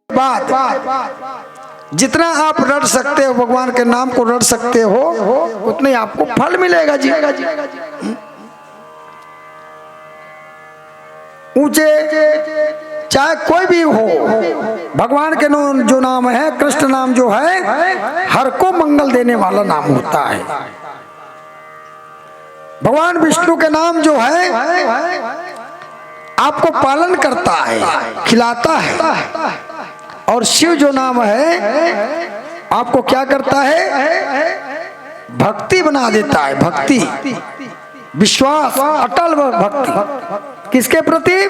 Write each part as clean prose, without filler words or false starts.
बात जितना आप रट सकते हो, भगवान के नाम को रट सकते हो, उतने आपको फल मिलेगा जी। ऊंचे चाहे कोई भी हो, भगवान के जो नाम है, कृष्ण नाम जो है, हर को मंगल देने वाला नाम होता है। भगवान विष्णु के नाम जो है आपको पालन करता है, खिलाता है। और शिव जो नाम है आपको क्या करता है? भक्ति बना देता है। भक्ति, विश्वास, अटल भक्ति किसके प्रति?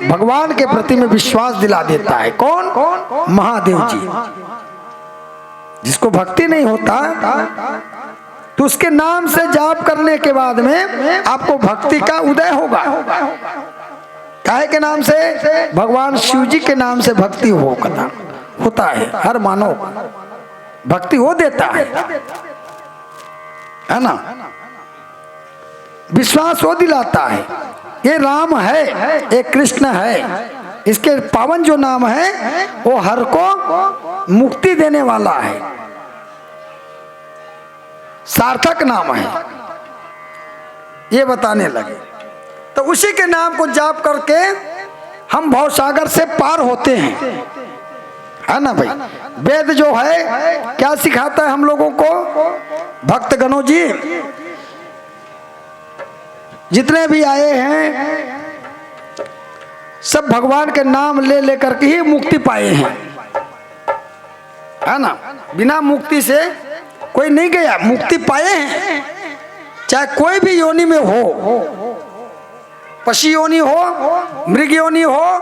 भगवान के प्रति में विश्वास दिला देता है। कौन? महादेव जी। जिसको भक्ति नहीं होता तो उसके नाम से जाप करने के बाद में आपको भक्ति का उदय होगा। काहे के नाम से? भगवान शिव जी के नाम से भक्ति होता है। हर मानव भक्ति हो देता है ना, विश्वास वो दिलाता है। ये राम है, ये कृष्ण है, इसके पावन जो नाम है वो हर को मुक्ति देने वाला है, सार्थक नाम है, ये बताने लगे। तो उसी के नाम को जाप करके हम भवसागर से पार होते हैं, है ना भाई। वेद जो है क्या सिखाता है हम लोगों को? भक्त गणों जी जितने भी आए हैं सब भगवान के नाम ले लेकर के ही मुक्ति पाए हैं, है ना। बिना मुक्ति से कोई नहीं गया, मुक्ति पाए हैं। चाहे कोई भी योनि में हो, पशु योनि हो, मृग योनि हो,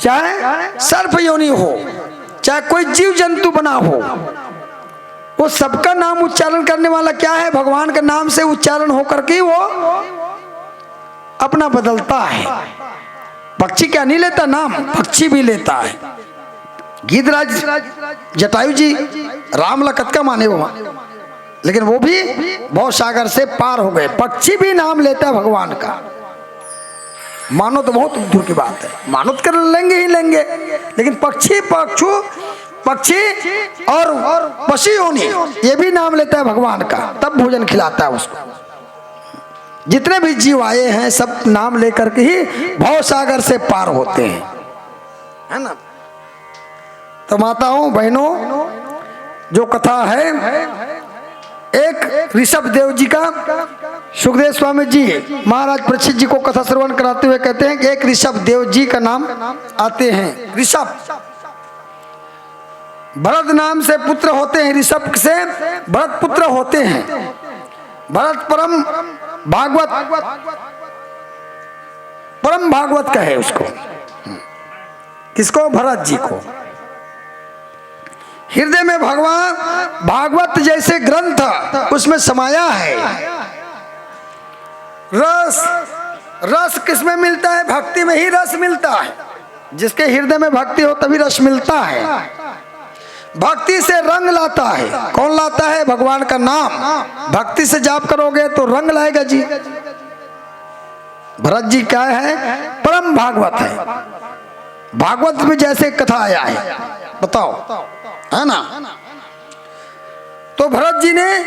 चाहे सर्प योनि हो, चाहे कोई जीव जंतु बना हो, वो सबका नाम उच्चारण करने वाला क्या है? भगवान के नाम से उच्चारण होकर के वो अपना बदलता है। पक्षी क्या नहीं लेता नाम? पक्षी भी लेता है। गीधराज जटायु जी राम लखत का माने वो, लेकिन वो भी भवसागर से पार हो गए। पक्षी भी नाम लेता है भगवान का। मानो तो बहुत दूर की बात है, मानो तो कर लेंगे ही लेंगे, लेकिन पक्षी और पशु योनि ये भी नाम लेता है भगवान का, तब भोजन खिलाता है उसको। जितने भी जीव आए हैं सब नाम लेकर के ही भवसागर से पार होते हैं, है ना। तो माताओं बहनों, जो कथा है, एक ऋषभ देव जी का सुखदेव स्वामी जी महाराज परीक्षित जी को कथा श्रवण कराते हुए कहते हैं कि एक ऋषभ देव जी का नाम आते हैं। ऋषभ, भरत नाम से पुत्र होते हैं, ऋषभ से भरत पुत्र होते हैं। भरत परम भागवत कहे उसको। किसको? भरत जी को। हृदय में भगवान भागवत जैसे ग्रंथ उसमें समाया है। रस किसमें मिलता है? भक्ति में ही रस मिलता है। जिसके हृदय में भक्ति हो तभी रस मिलता है। भक्ति से रंग लाता है। कौन लाता है? भगवान का नाम। भक्ति से जाप करोगे तो रंग लाएगा जी। भरत जी क्या है? परम भागवत है। भागवत में जैसे कथा आया है, बताओ, है ना। तो भरत जी ने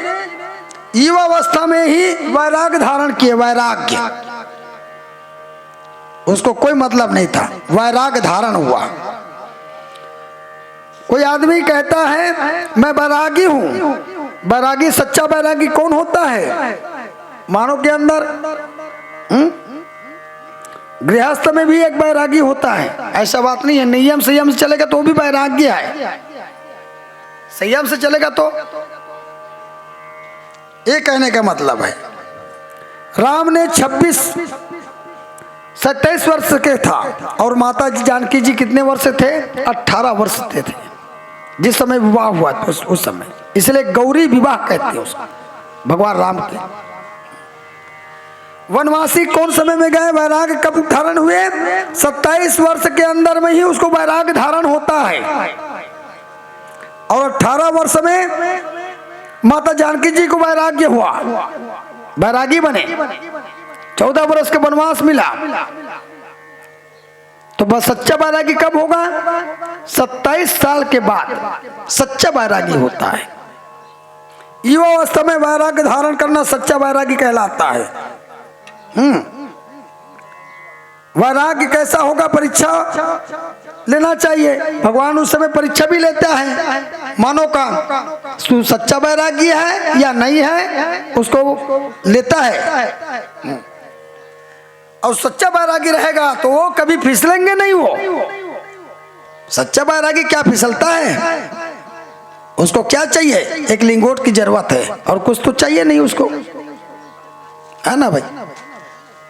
युवावस्था में ही वैराग्य धारण किए। वैराग्य, उसको कोई मतलब नहीं था, वैराग्य धारण हुआ। कोई आदमी कहता है मैं वैरागी हूं, वैरागी, सच्चा वैरागी कौन होता है? मानव के अंदर गृहस्थ में भी एक वैरागी होता है, ऐसा बात नहीं है। नियम संयम से चलेगा तो भी वैराग्य है, संयम से चलेगा तो। ये कहने का मतलब है राम ने 27 वर्ष के था और माता जी जानकी जी कितने वर्ष थे? 18 वर्ष थे जिस समय विवाह हुआ था उस समय, इसलिए गौरी विवाह कहते हैं उसको, भगवान राम के। वनवासी कौन समय में गए? वैराग्य कब धारण हुए? 27 वर्ष के अंदर में ही उसको वैराग्य धारण होता है। और 18 वर्ष में माता जानकी जी को वैराग्य हुआ, वैरागी बने। 14 वर्ष के वनवास मिला। तो बस सच्चा बैरागी कब होगा? 27 साल के बाद सच्चा बैरागी होता है। युवा अवस्था में वैराग्य धारण करना सच्चा बैरागी कहलाता है। वैराग्य कैसा होगा? परीक्षा लेना चाहिए। भगवान उस समय परीक्षा भी लेता है मानव का, तू सच्चा बैरागी है या नहीं है, उसको लेता है। और सच्चा बैरागी रहेगा तो वो कभी फिसलेंगे नहीं। वो सच्चा बैरागी क्या फिसलता है? उसको क्या चाहिए? एक लिंगोट की जरूरत है और कुछ तो चाहिए नहीं उसको, है ना भाई।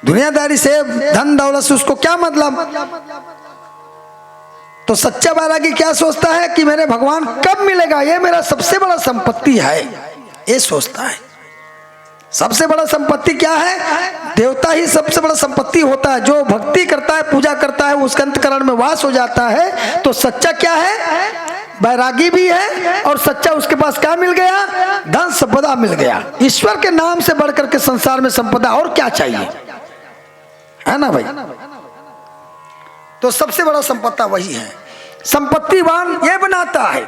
दुनियादारी से, धन दौलत से उसको क्या मतलब? तो सच्चा बैरागी क्या सोचता है कि मेरे भगवान कब मिलेगा, ये मेरा सबसे बड़ा संपत्ति है, ये सोचता है। सबसे बड़ा संपत्ति क्या है? देवता ही सबसे बड़ा संपत्ति होता है। जो भक्ति करता है, पूजा करता है, उसके अंतकरण में वास हो जाता है। तो सच्चा क्या है? बैरागी भी है। और सच्चा उसके पास क्या मिल गया? धन संपदा मिल गया। ईश्वर के नाम से बढ़कर के संसार में संपदा और क्या चाहिए, है ना भाई। तो सबसे बड़ा संपत्ति वही है। संपत्तिवान ये बनाता है।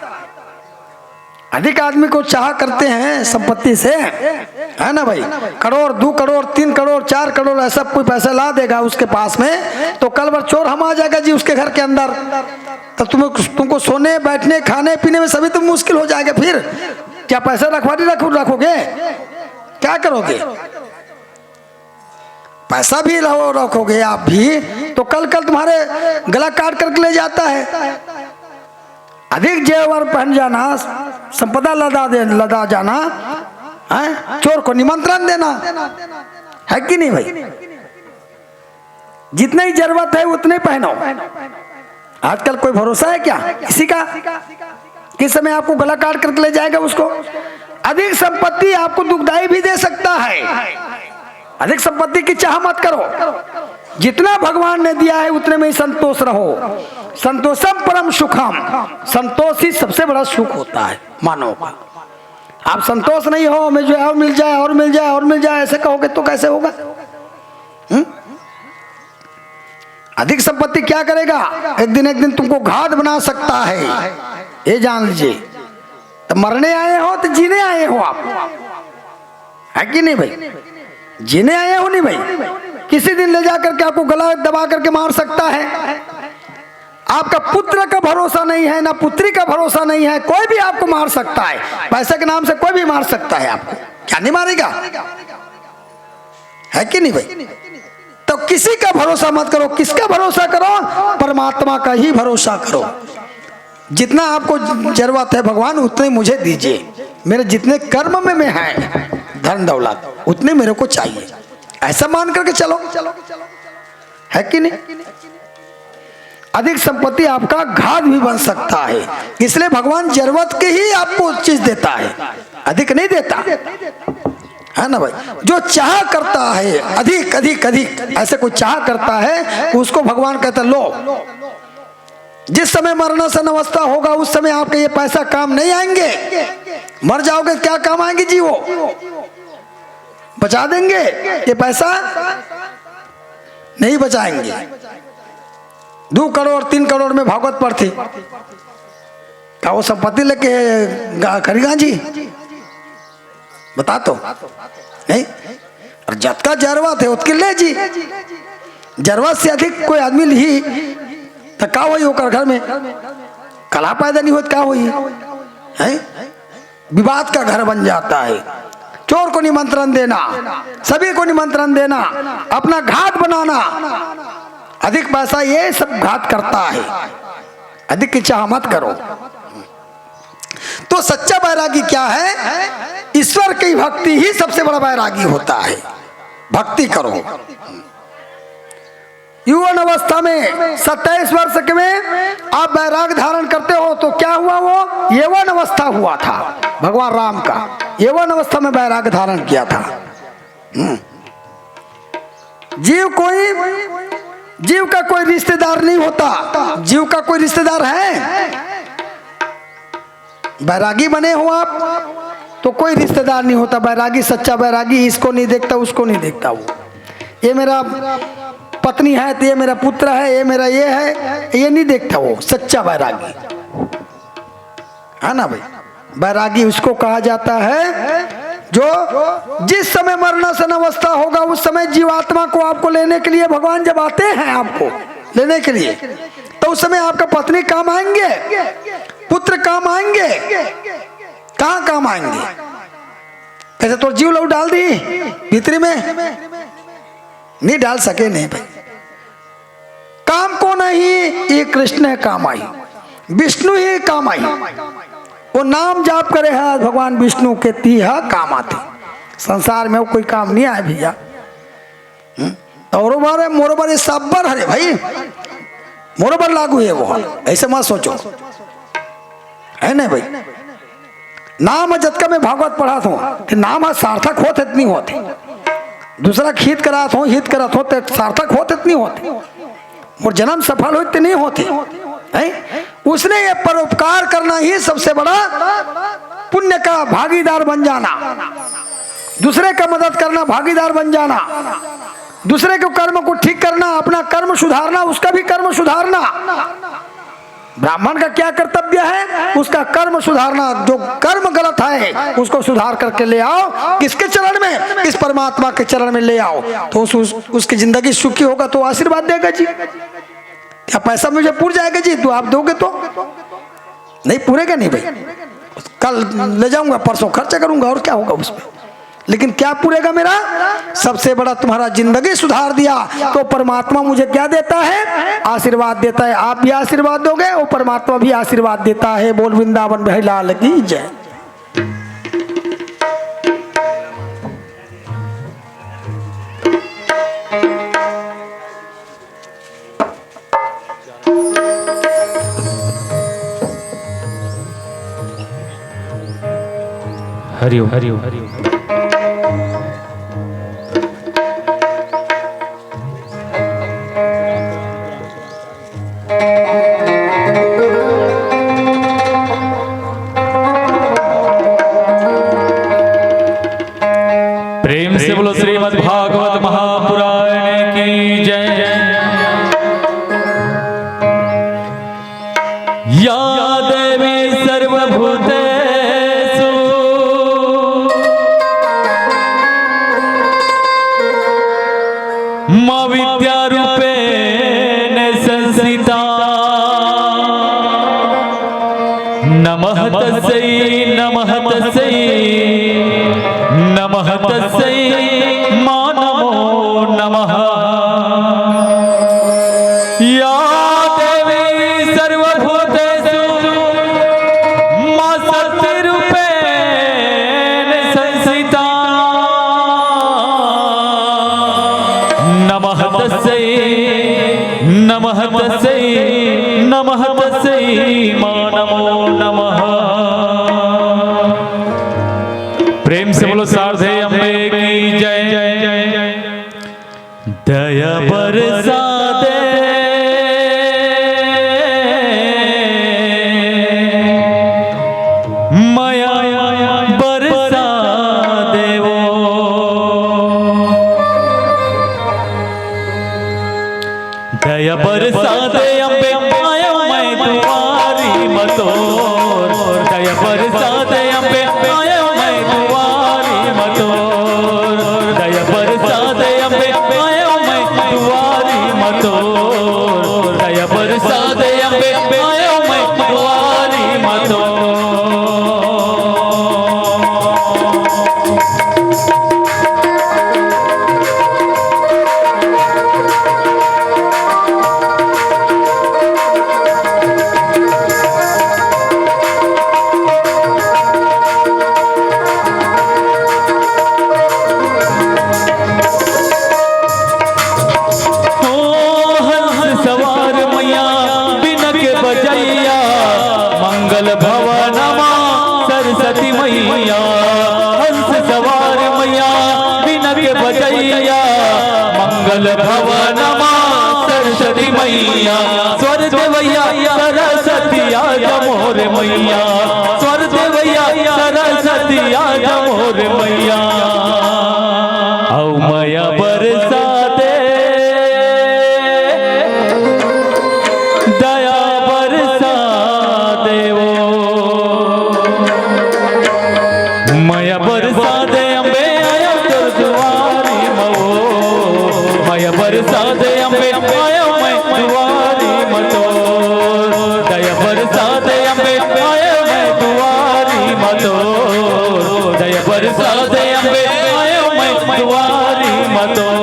अधिक आदमी को चाह करते हैं संपत्ति से, है ना भाई। करोड़, 2 करोड़, 3 करोड़, 4 करोड़ ऐसा कोई पैसा ला देगा उसके पास में, तो कल भर चोर हम आ जाएगा जी उसके घर के अंदर। तब तुमको सोने, बैठने, खाने पीने में सभी तो मुश्किल हो जाएगा। फिर क्या पैसा रखोगे? क्या करोगे? पैसा भी रखोगे आप भी, तो कल तुम्हारे गला काट करके ले जाता है। अधिक जेवर पहन जाना, संपदा लदा जाना, है? चोर को निमंत्रण देना, है कि नहीं भाई। जितनी जरूरत है उतने पहनो। आजकल कोई भरोसा है क्या किसी का? किस समय आपको गला काट करके ले जाएगा उसको। अधिक संपत्ति आपको दुखदाई भी दे सकता है। अधिक संपत्ति की चाह मत करो। जितना भगवान ने दिया है उतने में ही संतोष रहो। संतोषम परम सुखम। संतोष ही सबसे बड़ा सुख होता है मानव का। आप संतोष नहीं हो, मैं जो है और मिल जाए और मिल जाए और मिल जाए ऐसे कहोगे तो कैसे होगा? अधिक संपत्ति क्या करेगा? एक दिन तुमको घात बना सकता है, ये जान लीजिए। तो मरने आए हो तो जीने आए हो आप, है कि नहीं भाई। जीने आए हो नहीं भाई। किसी दिन ले जाकर के आपको गला दबा करके मार सकता है। आपका पुत्र का भरोसा नहीं है, ना पुत्री का भरोसा नहीं है, कोई भी आपको मार सकता है। पैसे के नाम से कोई भी मार सकता है आपको, क्या नहीं मारेगा, है कि नहीं भाई। तो किसी का भरोसा मत करो। किसका भरोसा करो? परमात्मा का ही भरोसा करो। जितना आपको जरूरत है भगवान उतने मुझे दीजिए। मेरे जितने कर्म में है धन दौलत उतने मेरे को चाहिए, ऐसा मान करके चलो, है कि नहीं। अधिक संपत्ति आपका घात भी बन सकता है। इसलिए भगवान जरूरत के ही आपको चीज देता है, अधिक नहीं देता, है ना भाई। जो चाह करता है अधिक अधिक अधिक, ऐसे कोई चाह करता है उसको भगवान कहता लो। जिस समय मरणासन अवस्था होगा उस समय आपके ये पैसा काम नहीं आएंगे। मर जाओगे क्या काम आएंगे जी? वो बचा देंगे, ये पैसा नहीं बचाएंगे। 2 करोड़ 3 करोड़ में भागवत पर थी, क्या वो संपत्ति लेके खरीगा जी? बता तो नहीं। और जत का जरूरत है उसके ले जी। जरूरत से अधिक कोई आदमी ली तो क्या हुई होकर घर में कला पैदा नहीं होती, क्या हुई है? विवाद का घर बन जाता है। चोर को निमंत्रण देना, सभी को निमंत्रण देना, अपना घात बनाना, अधिक पैसा, ये सब घात करता है। अधिक की चाह मत करो। तो सच्चा बैरागी क्या है? ईश्वर की भक्ति ही सबसे बड़ा बैरागी होता है। भक्ति करो। युवन अवस्था में 27 वर्ष के में आप बैराग धारण करते हो तो क्या हुआ? वो यौवन अवस्था हुआ था भगवान राम का। यौवन अवस्था में बैराग धारण किया था। जीव का कोई रिश्तेदार नहीं होता। जीव का कोई रिश्तेदार है? बैरागी बने हो आप तो कोई रिश्तेदार नहीं होता। बैरागी, सच्चा बैरागी इसको नहीं देखता उसको नहीं देखता। वो ये मेरा पत्नी है, तो ये मेरा पुत्र है, ये मेरा ये है, ये नहीं देखता। वो सच्चा बैरागी है ना भाई। बैरागी उसको कहा जाता है जो जिस समय मरणासन अवस्था होगा उस समय जीवात्मा को आपको लेने के लिए भगवान जब आते हैं आपको लेने के लिए, तो उस समय आपका पत्नी काम आएंगे, पुत्र काम आएंगे, कहाँ काम आएंगे? कैसे तो जीव लोग डाल दी भीतरी में, नहीं डाल सके नहीं भाई। काम को नहीं, ये कृष्ण है काम आई, विष्णु ही काम आई। वो नाम जाप करे है भगवान विष्णु के तीहा काम आते। संसार में वो कोई काम नहीं आए भैया। और मोरोबर ये सबबर हरे भाई, मोरोबर लागू है वो, ऐसे मत सोचो है ना भाई। नाम जतका में भागवत पढ़ा था कि नाम सार्थक होते इतनी होते, दूसरा खीत करा था हित करा था तो सार्थक होते इतनी होते, और जन्म सफल होते नहीं होते है। उसने ये परोपकार करना ही सबसे बड़ा पुण्य का भागीदार बन जाना, दूसरे का मदद करना भागीदार बन जाना, दूसरे के कर्म को ठीक करना, अपना कर्म सुधारना, उसका भी कर्म सुधारना। ब्राह्मण का क्या कर्तव्य है? उसका कर्म सुधारना। जो कर्म गलत है उसको सुधार करके ले आओ किसके चरण में? इस परमात्मा के चरण में ले आओ, तो उसकी जिंदगी सुखी होगा तो आशीर्वाद देगा जी। क्या पैसा मुझे पूर जाएगा जी? तो आप दोगे तो नहीं पूरेगा नहीं भाई। कल ले जाऊंगा, परसों खर्चा करूंगा, और क्या होगा उसमें? लेकिन क्या पूरेगा मेरा? सबसे बड़ा तुम्हारा जिंदगी सुधार दिया तो परमात्मा मुझे क्या देता है? आशीर्वाद देता है। आप भी आशीर्वाद दोगे, वो परमात्मा भी आशीर्वाद देता है। बोल वृंदावन भाई लाल की जय। हरिओम हरिओम हरिओम। प्रेम से बोलो श्रीमद् भागवत महापुराण की जय। या देवी सर्वभूतेषु मा विद्यारूपेण संस्थिता नमः तस्यै नमः तस्यै नमः तस्यै मा नमो नमः। या देवी सर्वभूतेषु मा शक्तिरूपेण संस्थिता नमः तस्यै नमः तस्यै नमः तस्यै मा नमो नमः। प्रेम से बोलो शारदे अम्बे की जय जय। दया बरसा दे माया बरसा देवो। दया बरसा दे अम्बे आयो मैं तुम्हारी मतोर। दया बरसा दे अम्बे आयो मैं तुम्हारी मतोर। दया बरसा दे अम्बे आयो मैं तुम्हारी मतोर। दया बरसा दे अम्बे आयो मैं तुम्हारी मतोर। मंगल भवन मां सरस्वती मैया। हंस सवार मैया बिना के बजैया। मंगल भवन मां सरस्वती मैया। स्वर देवैया सरस्वती आज मोर मैया। स्वर देवैया सरस्वती आज मोर मैया। औ मैया बरसा दे बरसा दे अम्बे आया मैं दुआरी मटोर दया बरसा दे अम्बे आया मैं दुआरी मटोर दया बरसा दे अम्बे आया मैं दुआरी मटोर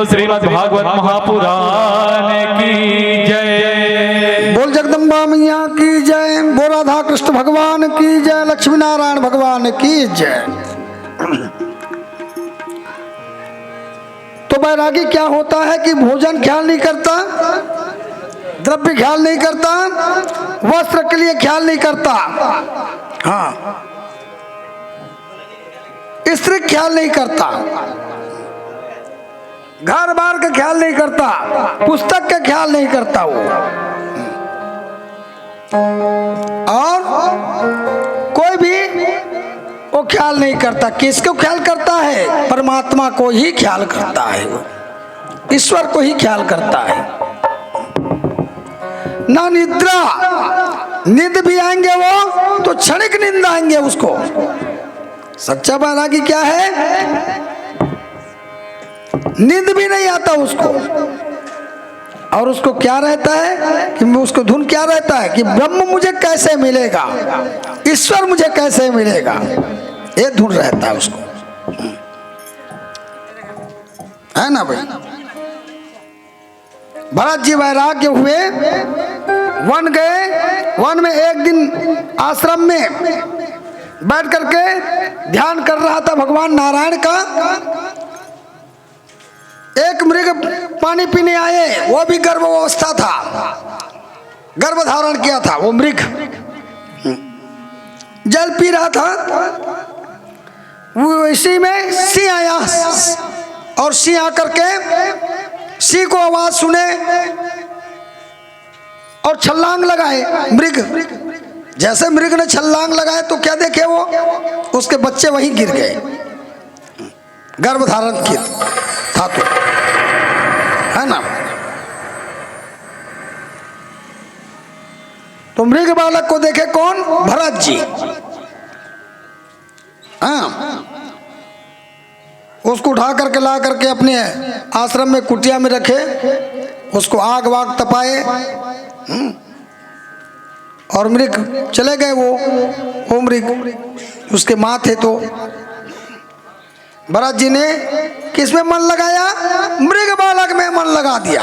श्रीमद् भागवत महापुराण की जय। बोल जगदम्बा मैया की जय। बोल राधा कृष्ण भगवान की जय। लक्ष्मी नारायण भगवान की जय। तो बैरागी क्या होता है कि भोजन ख्याल नहीं करता, द्रव्य ख्याल नहीं करता, वस्त्र के लिए ख्याल नहीं करता, हाँ स्त्री ख्याल नहीं करता, घर बार का ख्याल नहीं करता, पुस्तक का ख्याल नहीं करता वो, और कोई भी वो ख्याल नहीं करता। किसको ख्याल करता है? परमात्मा को ही ख्याल करता है, वो ईश्वर को ही ख्याल करता है। ना निद्रा, नींद भी आएंगे वो तो क्षणिक नींद आएंगे उसको। सच्चा बैरागी क्या है? नींद भी नहीं आता उसको। और उसको क्या रहता है कि उसको धुन क्या रहता है कि ब्रह्म मुझे कैसे मिलेगा, ईश्वर मुझे कैसे मिलेगा, ये धुन रहता है उसको, है ना भाई। भरत जी वैराग्य हुए, वन गए, वन में एक दिन आश्रम में बैठ करके ध्यान कर रहा था भगवान नारायण का। एक मृग पानी पीने आए, वो भी गर्भावस्था था, गर्भ धारण किया था वो मृग, जल पी रहा था। वो इसी में सिंह आया और सिंह आकर के सिंह को आवाज सुने और छलांग लगाए मृग। जैसे मृग ने छलांग लगाए तो क्या देखे वो, उसके बच्चे वहीं गिर गए, गर्भ धारण किया था तो, है ना। तो मृग बालक को देखे कौन? भरत जी। हाँ, उसको उठा करके ला करके अपने आश्रम में कुटिया में रखे, उसको आग वाग तपाए, और मृग चले गए। वो मृग उसके माँ थे। तो भरत जी ने किस में मन लगाया? मृग बालक में मन लगा दिया।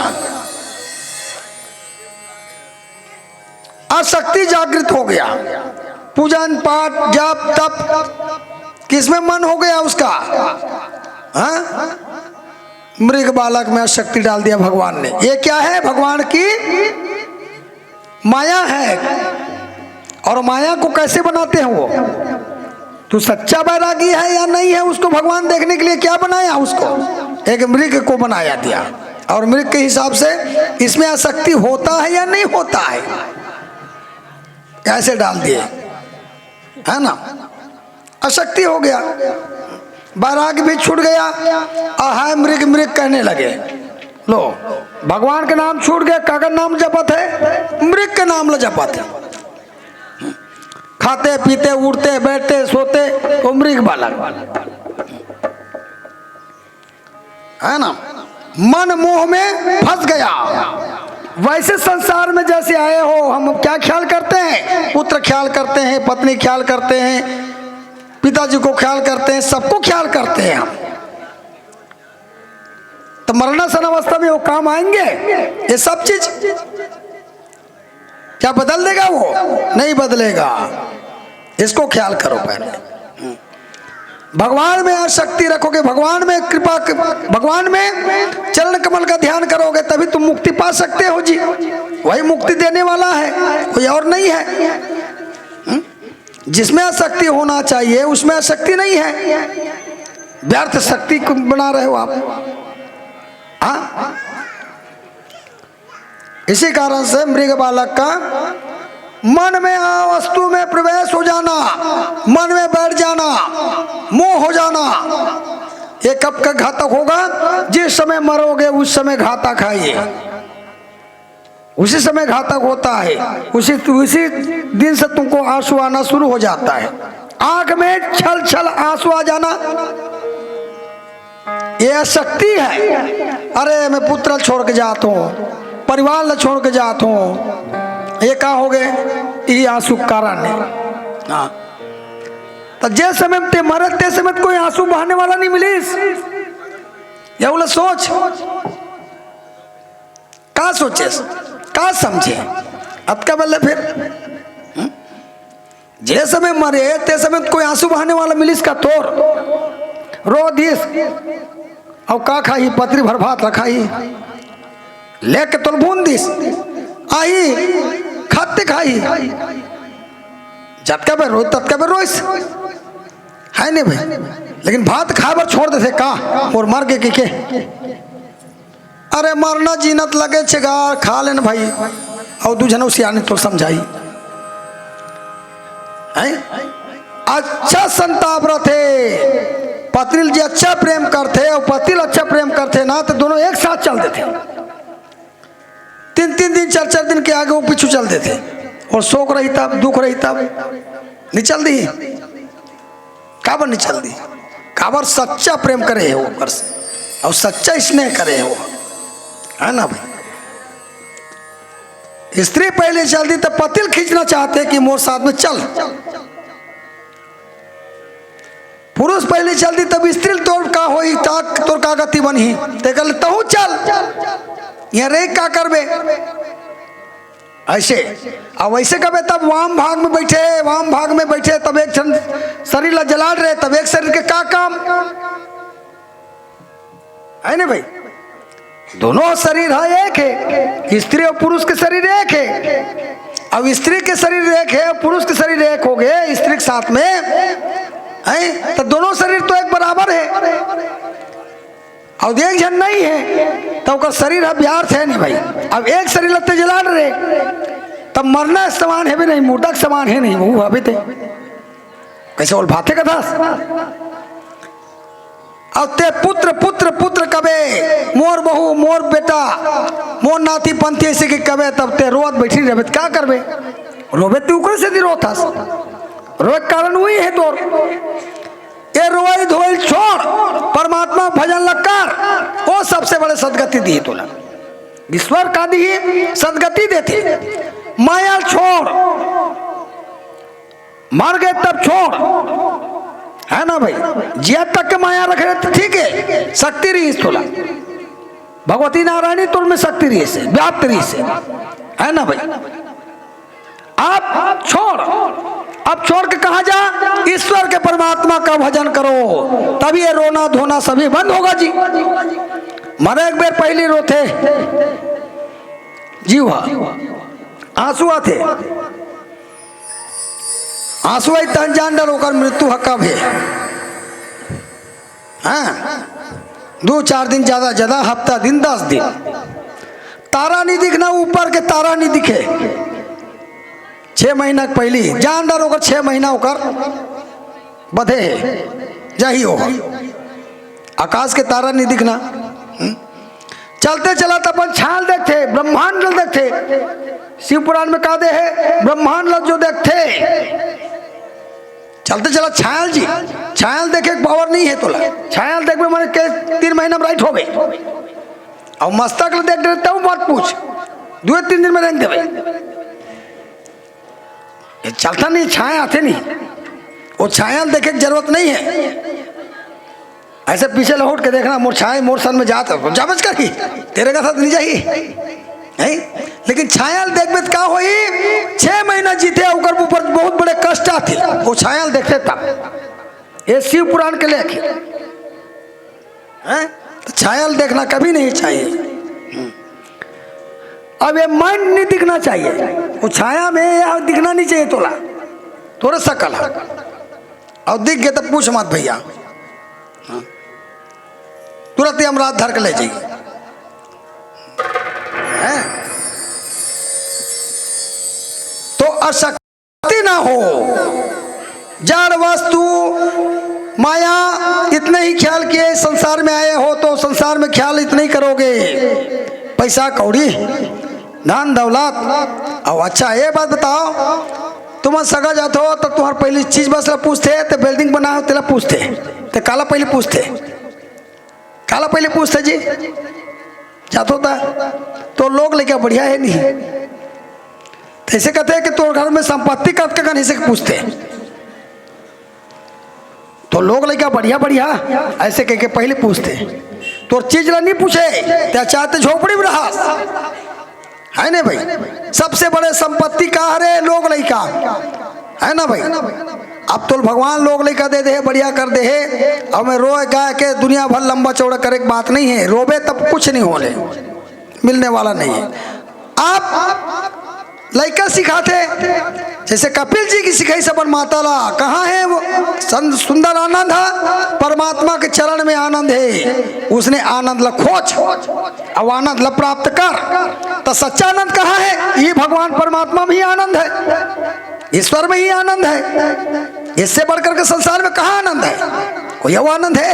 आसक्ति जागृत हो गया, पूजन पाठ जप तप किस में मन हो गया उसका? हाँ, मृग बालक में आसक्ति डाल दिया भगवान ने। ये क्या है? भगवान की माया है। और माया को कैसे बनाते हैं वो? तू सच्चा बैरागी है या नहीं है, उसको भगवान देखने के लिए क्या बनाया, उसको एक मृग को बनाया दिया, और मृग के हिसाब से इसमें आसक्ति होता है या नहीं होता है, ऐसे डाल दिए, है ना। आसक्ति हो गया, बैराग भी छूट गया, हाय मृग मृग कहने लगे। लो, भगवान के नाम छूट गया, काका नाम जपत है, मृग के नाम ल जपत है। खाते पीते उड़ते बैठते सोते वो मृग बालक, है ना। मन मोह में फंस गया। वैसे संसार में जैसे आए हो, हम क्या ख्याल करते हैं, पुत्र ख्याल करते हैं, पत्नी ख्याल करते हैं, पिताजी को ख्याल करते हैं, सबको ख्याल करते हैं हम। तो मरणासन अवस्था में वो काम आएंगे ये सब चीज, क्या बदल देगा वो, नहीं बदलेगा। इसको ख्याल करो पहले। भगवान में आसक्ति रखोगे, भगवान में कृपा, भगवान में चरण कमल का ध्यान करोगे, तभी तुम मुक्ति पा सकते हो जी। वही मुक्ति देने वाला है, कोई और नहीं है। जिसमें आसक्ति होना चाहिए उसमें आसक्ति नहीं है, व्यर्थ शक्ति को बना रहे हो आप। हाँ, इसी कारण से मृग बालक का मन में वस्तु में प्रवेश हो जाना, मन में बैठ जाना, मोह हो जाना, ये कब का घातक होगा, जिस समय मरोगे उस समय घातक है ये, उसी समय घातक होता है। उसी दिन से तुमको आंसू आना शुरू हो जाता है, आंख में छल छल आंसू आ जाना, ये शक्ति है। अरे मैं पुत्र छोड़ के जाता हूँ, परिवार छोड़ के जाता हूँ, ये क्या हो गए, ये आंसू कारण है। हाँ, तो जे समय ते मरे ते समय कोई आंसू बहाने वाला नहीं मिलीस, या बोला सोच, का सोचे, का समझे, अब क्या बोले फिर। जे समय मरे ते समय कोई आंसू बहाने वाला मिलीस का तोर रो दिस, और का खाई, पत्री भर भात रखाई, लेके तोल भून दिस, आई खाते खाई, जब पे रोज तब पे रोइस, है नहीं भाई। लेकिन भात खाबर छोड़ देते का, और मर गए के अरे मरना जीनत लगे छेगा, खा लेना भाई, और दूजन उसियाने तो समझाई है। अच्छा संताप थे, पत्नी जी अच्छा प्रेम करते और पति अच्छा प्रेम करते ना, तो दोनों एक साथ चलते थे, 3-3 दिन 4-4 दिन के आगे वो पीछू चलते थे, और शोक रही तब दुख रही तब नहीं चल दी, काबर नहीं चल दी, काबर सच्चा प्रेम करे है वो कर से, और सच्चा स्नेह करे है वो, है ना भाई। स्त्री पहले चलती तो पतिल खींचना चाहते कि मोर साथ में चल, पुरुष पहले चलती तब स्त्री तोड़ का हो तोर का गति बनी, ते कल तहु चल यहाँ रे का करबे ऐसे। अब वैसे कबे तब वाम भाग में बैठे, वाम भाग में बैठे, तब एक शरीर ला जलाल रहे, तब एक शरीर के का काम है ना भाई। दोनों शरीर है एक है, स्त्री और पुरुष के शरीर एक है। अब स्त्री के शरीर एक है, पुरुष के शरीर एक हो गए, स्त्री के साथ में है, तो दोनों शरीर तो एक बराबर है, और एक जन नहीं है तो उसका शरीर व्यर्थ है नहीं भाई। अब एक शरीर लगते जला रहे, तब मरना समान है भी नहीं, मुर्दा समान है नहीं, वो अभी थे कैसे बोल भाते कथा। अब ते पुत्र पुत्र पुत्र कबे, मोर बहू मोर बेटा मोर नाती पंथी ऐसे के कबे, तब ते रोत बैठी रहे, क्या करबे, रोबे तू ऊपर से रोत था, रोए कारण वही है तोर, ये रोई धोई छोड़, परमात्मा भजन लक्कर, वो सबसे बड़े सदगति दी तोला, ईश्वर का दी सदगति देती। माया छोड़, मर गए तब छोड़, है ना भाई। जिया तक के माया रख रहे तो ठीक है, शक्ति रही इस तोला, भगवती नारायणी तुल में शक्ति रही से, व्याप्त रही से, है ना भाई। आप छोड़, अब छोड़ के कहा जा, ईश्वर के परमात्मा का भजन करो, तभी ये रोना धोना सभी बंद होगा जी। मरे एक बार पहले रोते जीवा आंसू आते, आंसू आई तन जान डर होकर मृत्यु हक्का भे। हाँ 2-4 दिन ज्यादा ज्यादा, हफ्ता दिन 10 दिन, तारा नहीं दिखना, ऊपर के तारा नहीं दिखे। 6 महीना पहली जान डर होकर 6 महीना होकर बधे जाही हो, आकाश के तारा नहीं दिखना। चलते चला तो अपन छाल देखते, ब्रह्मांड देखते। शिव पुराण में कहा दे है ब्रह्मांड जो देखते। चलते चला छायल जी, छायल देखे पावर नहीं है तोला। छायल देख में मैंने के 3 महीना में राइट हो गए, और मस्तक देख देता हूँ बात पूछ 2-3 दिन में रेंग दे। ये चलता नहीं, छाया आते नहीं, वो छायल देखे की जरूरत नहीं है। ऐसे पीछे लौट के देखना, मोर छाया मोर सन में जाता जाबच करी, तेरे का साथ नहीं चाहिए नहीं। लेकिन छायल देख में क्या हुई, 6 महीना जीते ऊपर ऊपर बहुत बड़े कष्ट आते, वो छायल देखते था। ये शिव पुराण के लेके तो छायल देखना कभी नहीं चाहिए। अब ये मन नहीं दिखना चाहिए, वो छाया में या दिखना नहीं चाहिए तोला, थोड़ा सा कला। और दिख गए तो पूछ मत भैया, तुरंत ही हम रात धर के ले जाइए। तो अशक्ति ना हो, जड़ वस्तु माया इतने ही ख्याल किए संसार में आए हो, तो संसार में ख्याल इतने ही करोगे, पैसा कौड़ी धन दौलत। और अच्छा ये बात बताओ, तुम सगा जाते हो तो तुम्हारी पहली चीज बस पूछते, तो बिल्डिंग बनाओ तेरा पूछते, तो काला पहले पूछते, काला पहले पूछते जी जात होता। तो लोग लेके बढ़िया है नहीं, तो ऐसे कहते हैं कि तो घर में संपत्ति कब का नहीं से पूछते, तो लोग लेके बढ़िया बढ़िया ऐसे कह के पहले पूछते। तो चीज नहीं पूछे क्या चाहते, झोपड़ी में रहा है ना भाई। सबसे बड़े संपत्ति का हरे लोग लइका है ना भाई। अब तो भगवान लोग लइका दे दे बढ़िया कर दे है, और मैं रोए गा के दुनिया भर लंबा चौड़ा करे की बात नहीं है, रोबे तब कुछ नहीं होने मिलने वाला नहीं है। आप लइका सिखाते, जैसे कपिल जी की सिखाई सबन माताला, कहाँ है वो सुंदर आनंद है, परमात्मा के चरण में आनंद है। उसने आनंद ला खोज और आनंद ला प्राप्त कर। तो सच्चा आनंद कहाँ है, ये भगवान परमात्मा में ही आनंद है, ईश्वर में ही आनंद है। इससे बढ़कर के संसार में कहाँ आनंद है, कोई वो आनंद है?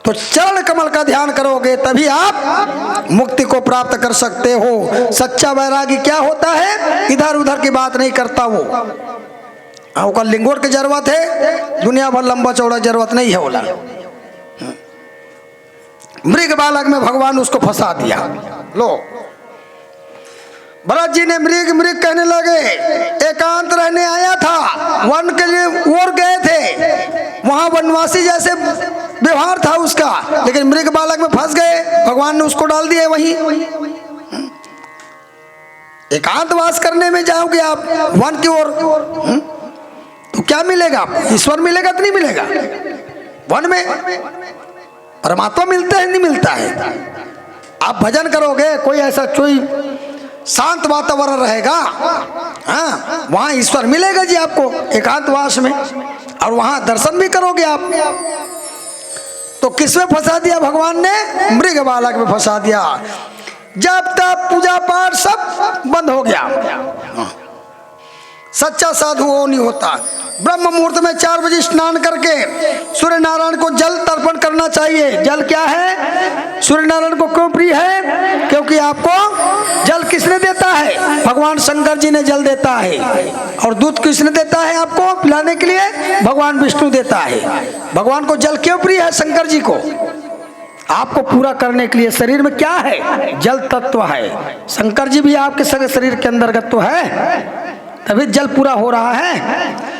तो चरण कमल का ध्यान करोगे तभी आप मुक्ति को प्राप्त कर सकते हो। सच्चा वैरागी क्या होता है, इधर उधर की बात नहीं करता वो लिंगोट की जरूरत है, दुनिया भर लंबा चौड़ा जरूरत नहीं है। बोला मृग बालक में भगवान उसको फंसा दिया। लो भरत जी ने मृग मृग कहने लगे, एकांत रहने आया था, वन के लिए ओर गए थे, वहां वनवासी जैसे व्यवहार था उसका, लेकिन मृग बालक में फंस गए, भगवान ने उसको डाल दिया वहीं। एकांतवास करने में जाओगे आप वन की ओर, तो क्या मिलेगा, ईश्वर मिलेगा तो नहीं मिलेगा। वन में परमात्मा मिलता है नहीं मिलता है। आप भजन करोगे, कोई ऐसा कोई शांत वातावरण रहेगा, हाँ वहां ईश्वर मिलेगा जी आपको एकांतवास में, और वहां दर्शन भी करोगे आप। तो किसमें फंसा दिया भगवान ने, मृग बालक में फंसा दिया। जब तक पूजा पाठ सब बंद हो गया, सच्चा साधु वो नहीं होता। ब्रह्म मुहूर्त में 4 बजे स्नान करके सूर्य नारायण को जल तर्पण करना चाहिए। जल क्या है, सूर्य नारायण को क्यों प्रिय है, क्योंकि आपको जल किसने देता है, भगवान शंकर जी ने जल देता है। और दूध किसने देता है आपको पिलाने के लिए, भगवान विष्णु देता है। भगवान को जल क्यों प्रिय है, शंकर जी को आपको पूरा करने के लिए। शरीर में क्या है, जल तत्व है। शंकर जी भी आपके शरीर के अंतर्गत तो है, तभी जल पूरा हो रहा है।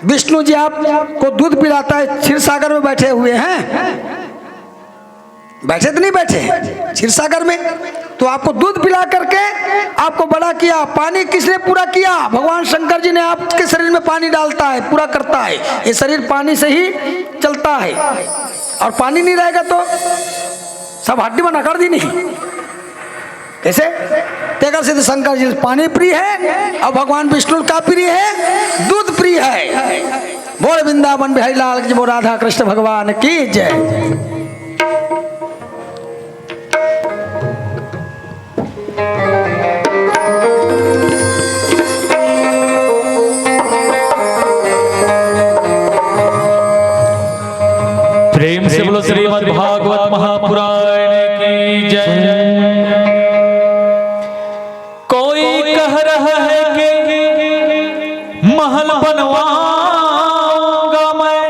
विष्णु जी आपको दूध पिलाता है, क्षीर सागर में बैठे हुए हैं, बैठे तो नहीं बैठे क्षीर सागर में, तो आपको दूध पिला करके आपको बड़ा किया। पानी किसने पूरा किया, भगवान शंकर जी ने आपके शरीर में पानी डालता है, पूरा करता है। ये शरीर पानी से ही चलता है, और पानी नहीं रहेगा तो सब हड्डी बना कर दी नहीं। कैसे तेकर से तो शंकर जी पानी प्रिय है और भगवान विष्णु का प्रिय है, दूध प्रिय है। बोल वृंदावन बिहारी लाल की, बोल राधा कृष्ण भगवान की जय। प्रेम से बोलो श्रीमद् भागवत महापुराण की जय। कोई कह रहा है कि महल बनवाऊंगा मैं,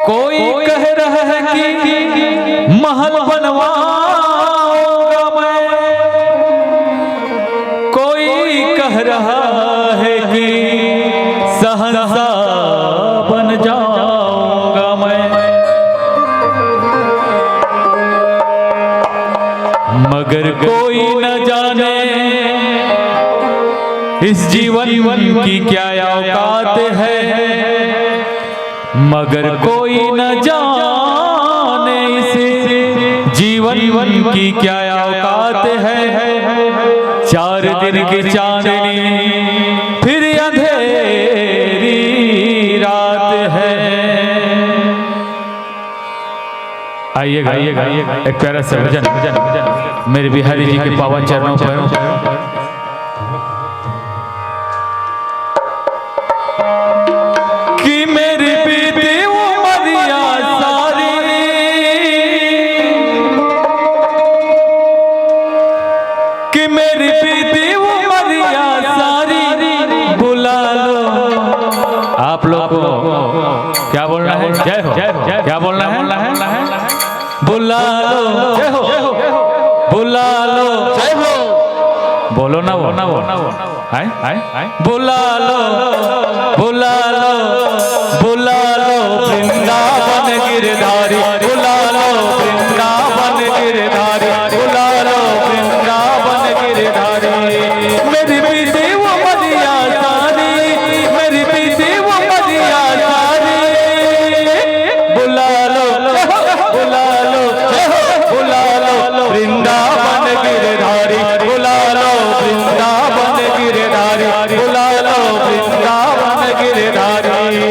कोई कह रहा है कि महल बनवाऊंगा मैं, कोई कह रहा है कि सहसा बन जाऊंगा मैं, मगर कोई न जाने इस जीवन की क्या औकात है, मगर कोई न जाने इस जीवन की क्या औकात है। 4 दिन की चांदनी फिर अंधेरी रात है। आइएगा आइएगा एक प्यारा सा भजन मेरे बिहारी जी के पावन चरणों पर। कि मेरी बीती उमरिया सारी, कि मेरी बीती उमरिया सारी, बुला लो आप लोग को। क्या बोलना है? जय हो। क्या बोलना है? बुला लो जय हो, बुला लो जय हो, बोलो ना वो बुला लो बुला लो बुला लो वृंदावन गिरधारी, बुला लो वृंदावन गिरधारी, बुला लो वृंदावन गिरधारी। मेरी बीती वो मदिया सारी, मेरी बीती वो मदिया सारी, बुला लो बुला लो बुला लो वृंदावन गिरधारी, बुला लो वृंदावन गिरधारी, बुला लो वृंदावन गिरधारी।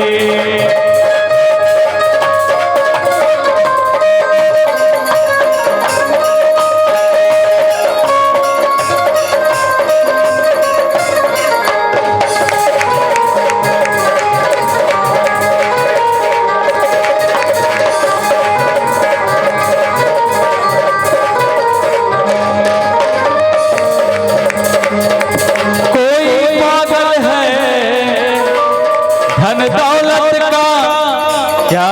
धन दौलत का क्या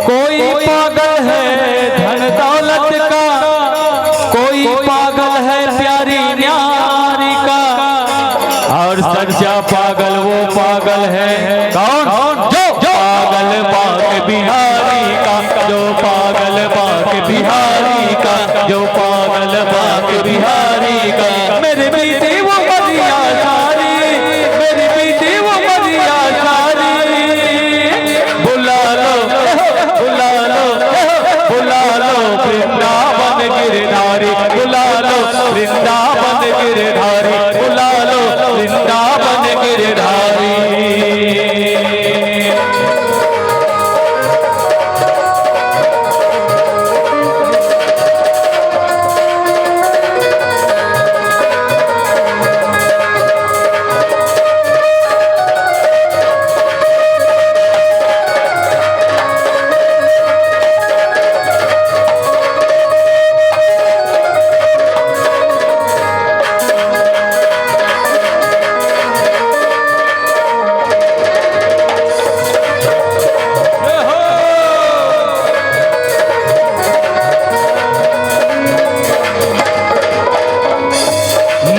कोई पागल है, धन दौलत का कोई पागल है, प्यारी न्यारी का। और सच्चा पागल वो पागल है कौन? जो पागल बाग बिहारी का, जो पागल बाग बिहारी का, जो पागल बाग बिहारी का। मेरे बीते वो मदिया सारी, मेरी बीते वो मदिया सारी, बुला लो बुला लो बुला लो वृंदावन गिरधारी, बुला लो वृंदावन गिरधारी, बुला लो वृंदावन गिरधारी।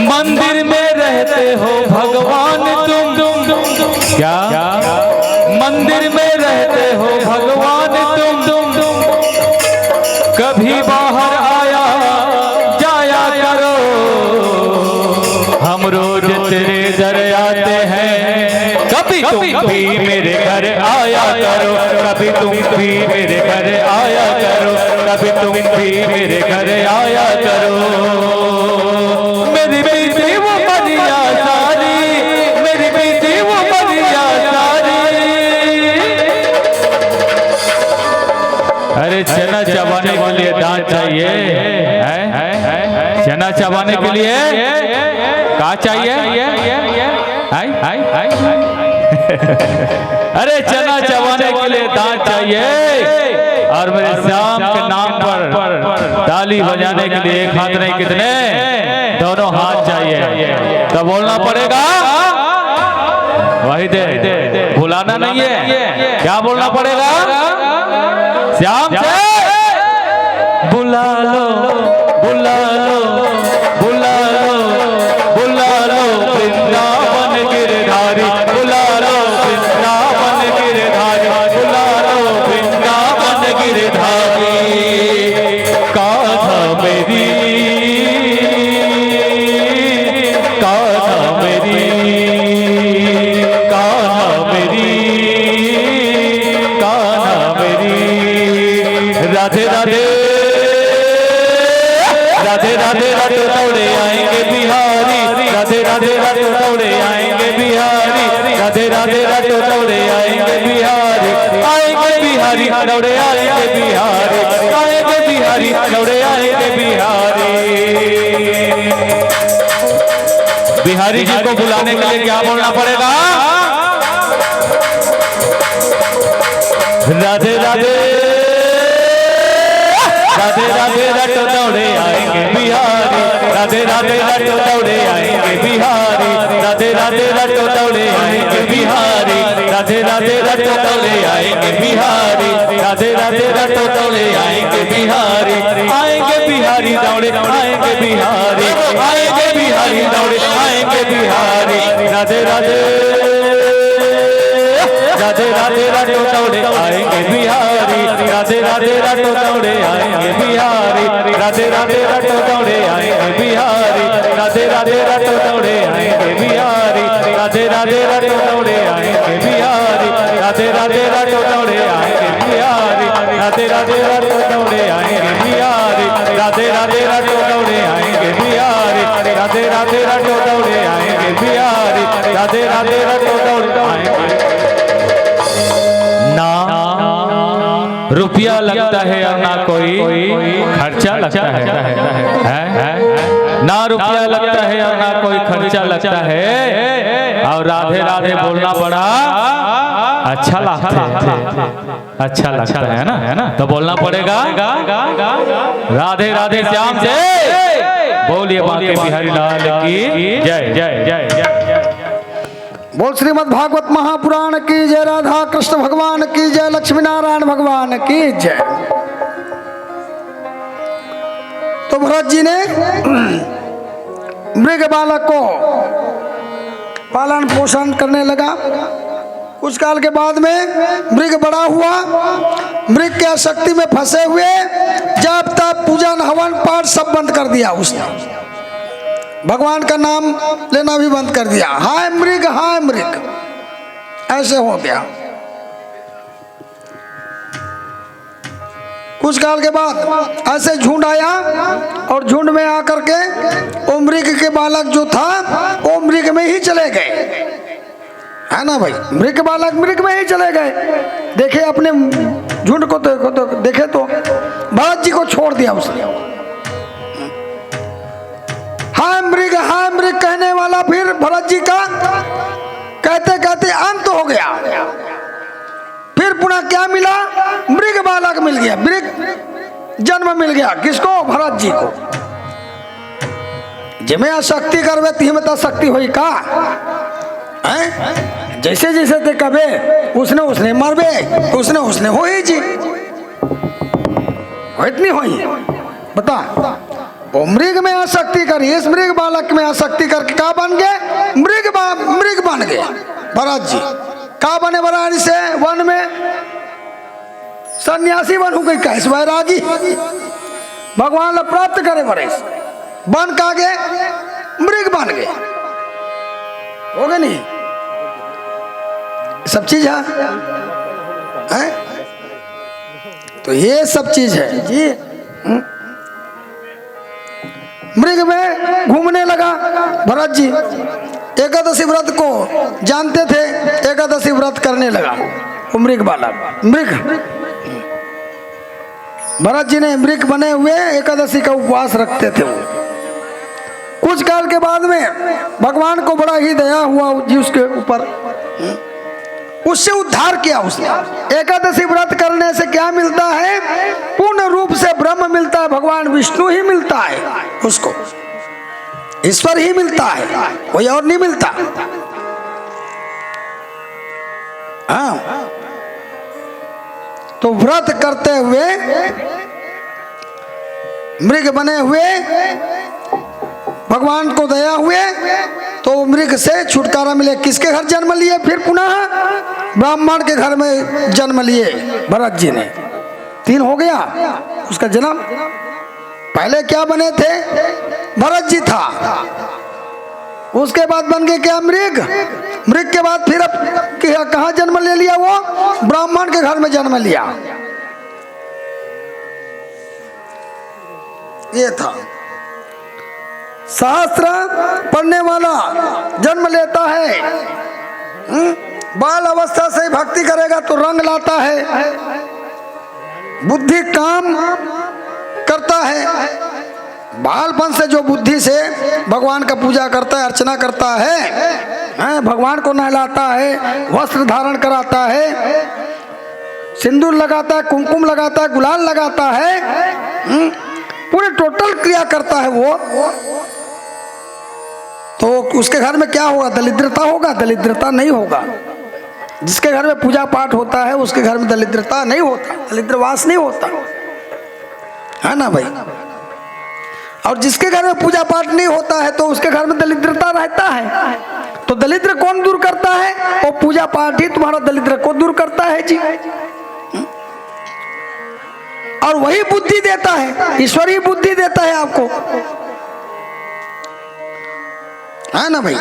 मंदिर में रहते हो भगवान तुम, क्या मंदिर में रहते हो भगवान तुम, कभी बाहर आया जाया करो, हम रोज तेरे दर आते हैं, कभी तुम भी मेरे घर आया करो, कभी तुम भी मेरे घर आया करो, कभी तुम भी मेरे घर आया करो। मेरी बेटी वो मरिया सारी, मेरी बेटी वो मरिया सारी। अरे चना चबाने के लिए दांत चाहिए, चना चबाने के लिए क्या चाहिए? अरे चना चबाने के लिए दांत चाहिए, और मेरे श्याम के नाम पर ताली बजाने के लिए एक हाथ नहीं कितने, दोनों हाथ चाहिए। तो बोलना पड़ेगा, वही दे, भुलाना नहीं है। क्या बोलना पड़ेगा? श्याम से बुला लो, बुला लो, बुला लो, बुला लो वृंदावन गिरधारी, बुला लो वृंदावन गिरधारी, बुला लो वृंदावन गिरधारी। कान्हा मेरी, कान्हा मेरी, कान्हा मेरी, कान्हा मेरी। राधे राधे, राधे राधे राधे दौड़े आएंगे बिहारी, राधे राधे राधे दौड़े आएंगे बिहारी, राधे राधे राधे दौड़े आएंगे बिहारी, आएंगे बिहारी दौड़े आएंगे बिहारी, आएंगे बिहारी दौड़े आएंगे बिहारी। बिहारी जी को बुलाने के लिए क्या बोलना पड़ेगा? राधे राधे, राधे राधे रटो दौड़े आएंगे बिहारी, राधे राधे रटो दौड़े आएंगे बिहारी, राधे राधे रटो दौड़े आएंगे बिहारी, राधे राधे रटो दौड़े आएंगे बिहारी, राधे राधे रटो दौड़े आएंगे बिहारी, आएंगे बिहारी दौड़े आएंगे बिहारी, आएंगे बिहारी दौड़े आएंगे बिहारी। राधे राधे, राधे राधे रटो दौड़े आएंगे बिहारी, राधे राधे रटो दौड़े आएंगे बिहारी, राधे राधे रटो दौड़े आएंगे बिहारी, राधे राधे रटो दौड़े आएंगे बिहारी, राधे राधे रटो दौड़े आएंगे बिहारी, राधे राधे रटो दौड़े आएंगे बिहारी, राधे राधे रटो दौड़े आएंगे बिहारी, राधे राधे रटो दौड़े आएंगे बिहारी, राधे राधे रटो दौड़े आएंगे बिहारी, राधे राधे रटो दौड़े आएंगे। ना रुपया लगता है और ना कोई खर्चा लगता है, ना रुपया लगता है और ना कोई खर्चा लगता है, और राधे राधे बोलना बड़ा अच्छा लगता है, अच्छा लगता है ना, तो बोलना पड़ेगा राधे राधे श्याम से। बोलिए बांके बिहारी लाल की जय जय जय जय। बोल श्रीमद् भागवत महापुराण की जय, राधा कृष्ण भगवान की जय, लक्ष्मी नारायण भगवान की जय। तो भरत जी ने मृग बालक को पालन पोषण करने लगा। कुछ काल के बाद में मृग बड़ा हुआ, मृग के आसक्ति में फंसे हुए जब तब पूजन हवन पाठ सब बंद कर दिया उसने, भगवान का नाम लेना भी बंद कर दिया। हाय मृग, हाय मृग, ऐसे हो गया। कुछ काल के बाद ऐसे झुंड आया, और झुंड में आकर के वो मृग के बालक जो था वो मृग में ही चले गए, है ना भाई। मृग बालक मृग में ही चले गए। देखे अपने झुंड को तो देखे तो भरत जी को छोड़ दिया उसने। हाय मृग कहने वाला फिर भरत जी का कहते कहते अंत हो गया। फिर पुनः क्या मिला? मृग बालक मिल गया, मृग जन्म मिल गया। किसको? भरत जी को। जिमे आसक्ति करवे तिमे तो शक्ति हुई का है? जैसे जैसे ते कबे उसने उसने मरबे, उसने उसने हो ही जी, इतनी हुई बता। वो मृग में आसक्ति करी, इस मृग बालक में आसक्ति करके क्या बन गए? मृग बन गए भरत जी। क्या बने वराणी से? वन में सन्यासी बन हो गई, कैसे वैरागी भगवान ला प्राप्त करे बड़े बन का गए, मृग बन गए। हो गए नहीं सब चीज है? तो ये सब चीज है जी। मृग में घूमने लगा भरत जी, एकादशी व्रत को जानते थे, एकादशी व्रत करने लगा वो मृग वाला। मृग भरत जी ने मृग बने हुए एकादशी का उपवास रखते थे। वो कुछ काल के बाद में भगवान को बड़ा ही दया हुआ जी उसके ऊपर, उससे उद्धार किया उसने। एकादशी व्रत करने से क्या मिलता है? पूर्ण रूप से ब्रह्म मिलता है, भगवान विष्णु ही मिलता है उसको, ईश्वर ही मिलता है, कोई और नहीं मिलता। हाँ, तो व्रत करते हुए मृग बने हुए भगवान को दया हुए तो मृग से छुटकारा मिले। किसके घर जन्म लिए? फिर पुनः ब्राह्मण के घर में जन्म लिए भरत जी ने। 3 हो गया उसका जन्म। पहले क्या बने थे? भरत जी था, उसके बाद बन गए क्या? मृग। मृग के बाद फिर अब कहाँ जन्म ले लिया? वो ब्राह्मण के घर में जन्म लिया। ये था। शास्त्र पढ़ने वाला जन्म लेता है, बाल अवस्था से भक्ति करेगा तो रंग लाता है, बुद्धि काम करता है। बालपन से जो बुद्धि से भगवान का पूजा करता है, अर्चना करता है, भगवान को नहलाता है, वस्त्र धारण कराता है, सिंदूर लगाता है, कुमकुम लगाता है, गुलाल लगाता है, पूरे टोटल क्रिया करता है वो, तो उसके घर में क्या होगा? दरिद्रता होगा? दरिद्रता नहीं होगा। जिसके घर में पूजा पाठ होता है उसके घर में दरिद्रता नहीं होता, दरिद्रवास नहीं होता, है ना भाई। और जिसके घर में पूजा पाठ नहीं होता है तो उसके घर में दरिद्रता रहता है। तो दरिद्र कौन दूर करता है? और पूजा पाठ ही तुम्हारा दरिद्र को दूर करता है जी। और वही बुद्धि देता है, ईश्वर ही बुद्धि देता है आपको, है ना भाई।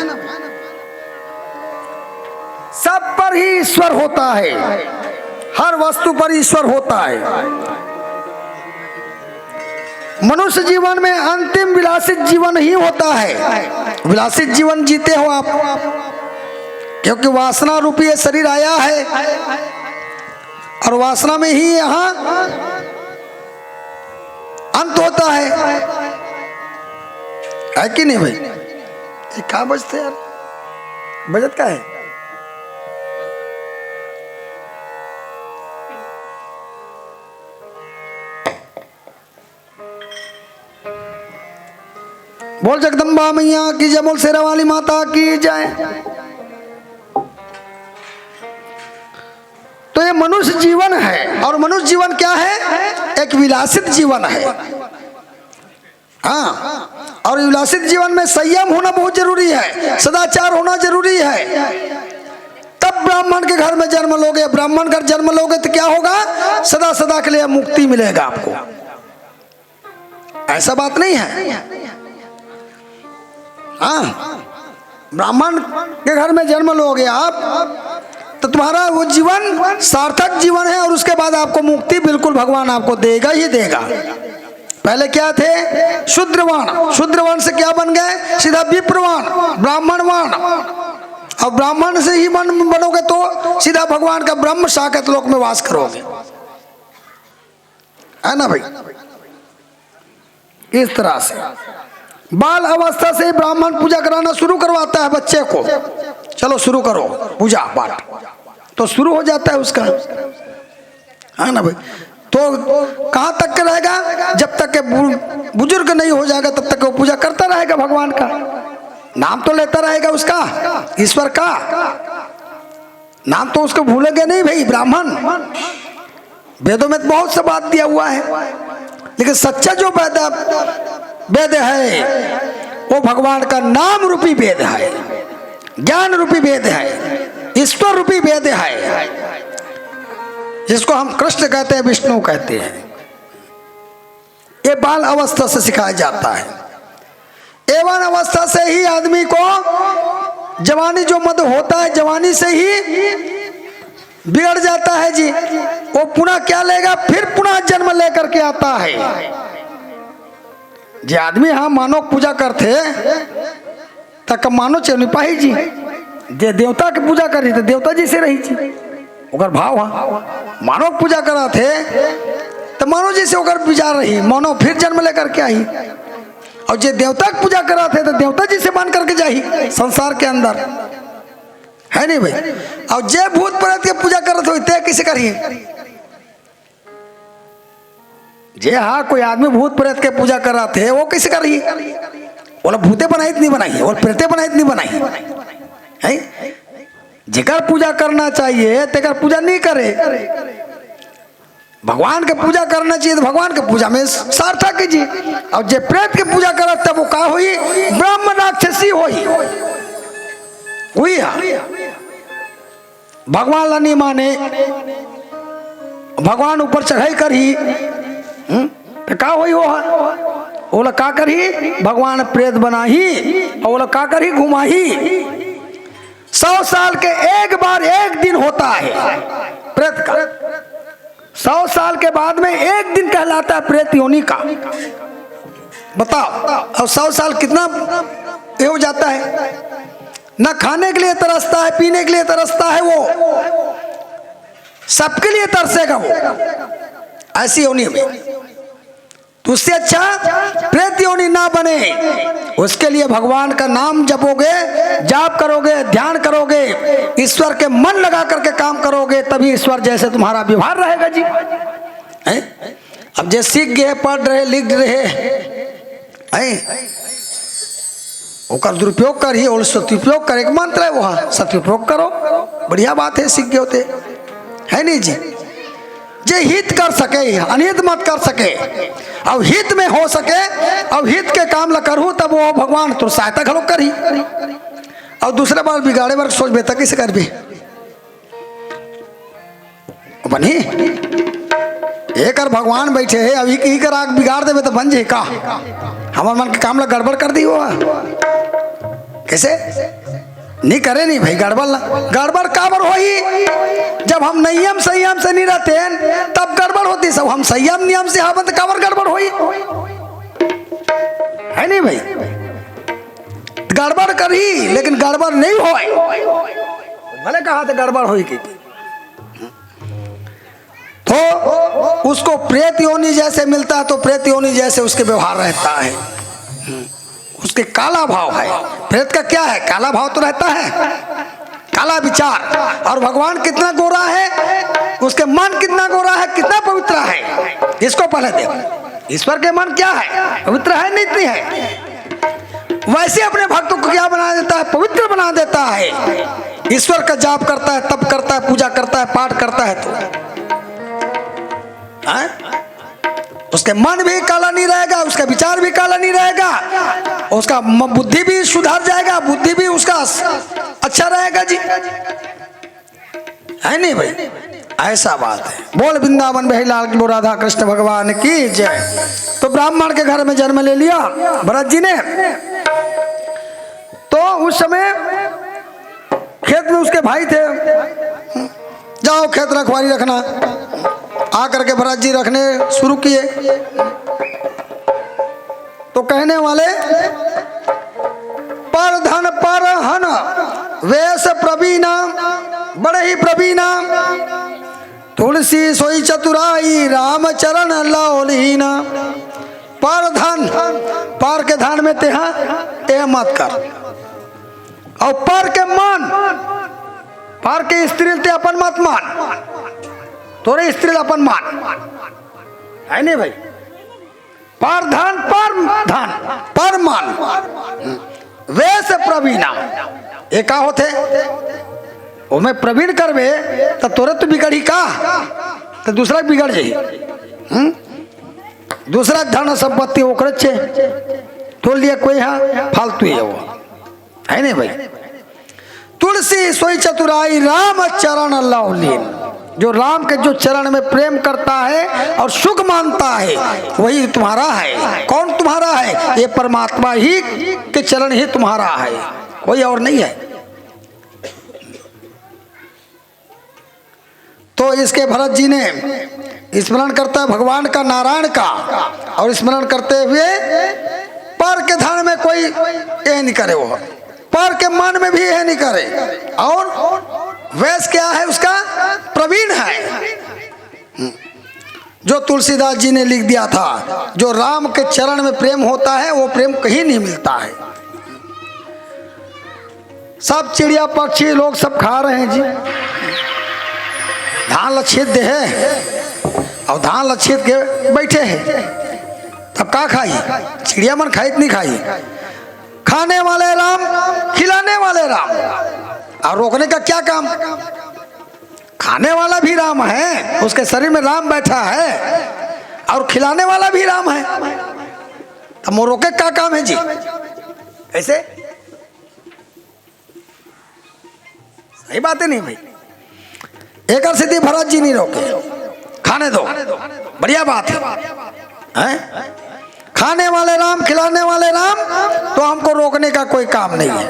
सब पर ही ईश्वर होता है, हर वस्तु पर ईश्वर होता है। मनुष्य जीवन में अंतिम विलासित जीवन ही होता है। विलासित जीवन जीते हो आप, क्योंकि वासना रूपी ये शरीर आया है और वासना में ही यहाँ अंत होता है कि नहीं भाई? ये कहाँ बजते यार? बजट का है? बोल जगदम्बा मैया की जय, बोल शेरा वाली माता की जय। तो ये मनुष्य जीवन है, और मनुष्य जीवन क्या है? एक विलासित जीवन है। हाँ, और विलासित जीवन में संयम होना बहुत जरूरी है, सदाचार होना जरूरी है, तब ब्राह्मण के घर में जन्म लोगे। ब्राह्मण घर जन्म लोगे तो क्या होगा? सदा सदा के लिए मुक्ति मिलेगा आपको। ऐसा बात नहीं है। हाँ, ब्राह्मण के घर में जन्म लोगे आप तो तुम्हारा वो जीवन सार्थक जीवन है, और उसके बाद आपको मुक्ति बिल्कुल भगवान आपको देगा ही देगा। पहले क्या थे? शूद्रवाण। शूद्रवाण से क्या बन गए? सीधा विप्रवाण, ब्राह्मणवाण। और ब्राह्मण से ही बनोगे तो सीधा भगवान का ब्रह्म साकेत लोक में वास करोगे, है ना भाई। इस तरह से बाल अवस्था से ब्राह्मण पूजा कराना शुरू करवाता है बच्चे को। चलो शुरू करो पूजा पाठ, तो शुरू हो जाता है उसका, है ना भाई। तो कहाँ तक के रहेगा? जब तक के बुजुर्ग नहीं हो जाएगा तब तक वो पूजा करता रहेगा भगवान का, नाम तो लेता रहेगा उसका, ईश्वर का नाम तो उसको भूलेंगे नहीं भाई। ब्राह्मण वेदों में बहुत सा बात दिया हुआ है, लेकिन सच्चा जो वेद है वो भगवान का नाम रूपी वेद है, ज्ञान रूपी वेद है, ईश्वर रूपी वेद है, जिसको हम कृष्ण कहते हैं, विष्णु कहते हैं। ये बाल अवस्था से सिखाया जाता है। एवं अवस्था से ही आदमी को जवानी जो मद होता है, जवानी से ही बिगड़ जाता है जी। वो पुनः क्या लेगा, फिर पुनः जन्म लेकर के आता है। जे आदमी हाँ मानव पूजा करते तक मानो चे निपाही जी, जे देवता की पूजा करी तो देवता जी से रही जी ओकर भाव। हाँ मानव पूजा करा थे तो मानो जी से ओकर विचार रही, मानो फिर जन्म लेकर के आई। और जे देवता की पूजा करा थे तो देवता जी से मान करके जाही संसार के अंदर, है नहीं भाई। और जे भूत प्रेत की पूजा करते हो ते किसे करिए, जे हाँ कोई आदमी भूत प्रेत के पूजा कर रहा थे वो कैसे कर रही, बोला भूते बनाई नहीं बनाई और प्रेते बनाई नहीं बनाई है। जेकर पूजा करना चाहिए तेकर पूजा नहीं करे, भगवान के पूजा करना चाहिए तो भगवान के पूजा में सार्थक कीजिए। और जे प्रेत के पूजा करत तब वो का हुई, ब्रह्म राक्षसी हुई भगवान ला नहीं माने, भगवान ऊपर चढ़ाई कर ही तो का हुई वो लोग का कर ही, भगवान प्रेत बना ही और वो लोग का कर ही घुमा ही। 100 साल के एक बार एक दिन होता है प्रेत का, 100 साल के बाद में एक दिन कहलाता है प्रेत योनि का। बताओ और 100 साल कितना ये हो जाता है, ना खाने के लिए तरसता है, पीने के लिए तरसता है, वो सबके लिए तरसेगा वो ऐसी योनि में। तो उससे अच्छा प्रेत योनि ना बने, उसके लिए भगवान का नाम जपोगे, जाप करोगे, ध्यान करोगे, ईश्वर के मन लगा करके काम करोगे, तभी ईश्वर जैसे तुम्हारा व्यवहार रहेगा जी। है? अब जे सीख गए, पढ़ रहे, लिख रहे हैं, ओकर दुरुपयोग कर ही और सदुपयोग करे मंत्र है, वो सदुपयोग करो, बढ़िया बात है, सीख गए होते है नहीं जी। जे हित कर सके, अनित मत कर सके, और हित में हो सके और हित के काम ला करूँ तब वो भगवान तो सहायता खड़ो करी। और दूसरे बार बिगाड़े बार सोच बेता कैसे कर भी बनी, एक और भगवान बैठे है, अभी की कर आग बिगाड़ देवे तो बन जाए का, हमारे मन के काम ला गड़बड़ कर दी हो कैसे नहीं करे नहीं भाई, गड़बड़ काबर होई, जब हम नियम संयम से नहीं रहते हैं तब गड़बड़ होती, सब हम संयम नियम से हावत काबर गड़बड़ होई, है नहीं भाई। गड़बड़ करी लेकिन गड़बड़ नहीं होए, भले कहा था गड़बड़ होई की, तो उसको प्रेत योनि जैसे मिलता है तो प्रेत योनि जैसे उसके व्यवहार रहता है, उसके काला भाव है। प्रेत का क्या है, काला भाव तो रहता है, काला विचार। और भगवान कितना गोरा है, उसके मन कितना गोरा है, कितना पवित्र है, इसको पहले देखो। ईश्वर के मन क्या है, पवित्र है नहीं है, वैसे अपने भक्तों को क्या बना देता है, पवित्र बना देता है। ईश्वर का जाप करता है, तप करता है, पूजा करता है, पाठ करता है, तो उसके मन भी काला नहीं रहेगा, उसका विचार भी काला नहीं रहेगा, उसका बुद्धि भी सुधर जाएगा, बुद्धि भी उसका अच्छा रहेगा जी, है नहीं भाई। ऐसा बात है। बोल वृंदावन बिहारी की, राधा कृष्ण भगवान की जय। तो ब्राह्मण के घर में जन्म ले लिया भरत जी ने। तो उस समय खेत में उसके भाई थे, जाओ खेत रखवाली रखना, आकर के भरत जी रखने शुरू किए। तो कहने वाले पर धन पर हन वेश प्रवीणा, बड़े ही प्रवीणा, तुलसी सोई चतुराई राम चरण लौलीना। पर धन, पर के धन में तेह मत कर, और पर के मन, पर के स्त्री ते अपन मत मान, तोरे स्त्री अपन मान, है नहीं भाई। पर धन पर मान, वेश प्रवीणा, एक होते वो मैं प्रवीण करवे तो तोरे तो बिगड़ी का, तो दूसरा बिगड़ जाये, दूसरा धन संपत्ति ओकरे छे, तो लिए कोई है फालतू है वो, है नहीं भाई। तुलसी सोई चतुराई राम चरण लौलीन, जो राम के जो चरण में प्रेम करता है और सुख मानता है वही तुम्हारा है। कौन तुम्हारा है, ये परमात्मा ही के चरण ही तुम्हारा है, कोई और नहीं है। तो तो इसके भरत जी ने स्मरण करता है भगवान का, नारायण का, और स्मरण करते हुए पर के ध्यान में कोई यह नहीं करे, वो पर के मन में भी यह नहीं करे। और वैस क्या है उसका, प्रवीण है। जो तुलसीदास जी ने लिख दिया था, जो राम के चरण में प्रेम होता है वो प्रेम कहीं नहीं मिलता है। सब चिड़िया पक्षी लोग सब खा रहे हैं जी, धान लक्षित दे है और धान लक्षित के बैठे हैं, तब का खाई, चिड़िया मन खाई नहीं खाई। खाने वाले राम, खिलाने वाले राम, और रोकने का क्या काम। खाने वाला भी राम है, उसके शरीर में राम बैठा है, और खिलाने वाला भी राम है, तब वो रोके क्या काम है जी। ऐसे सही बात है नहीं भाई। एक सिद्धि भरत जी नहीं रोके, खाने दो, बढ़िया बात है। खाने वाले राम, खिलाने वाले राम, तो हमको रोकने का कोई काम नहीं है,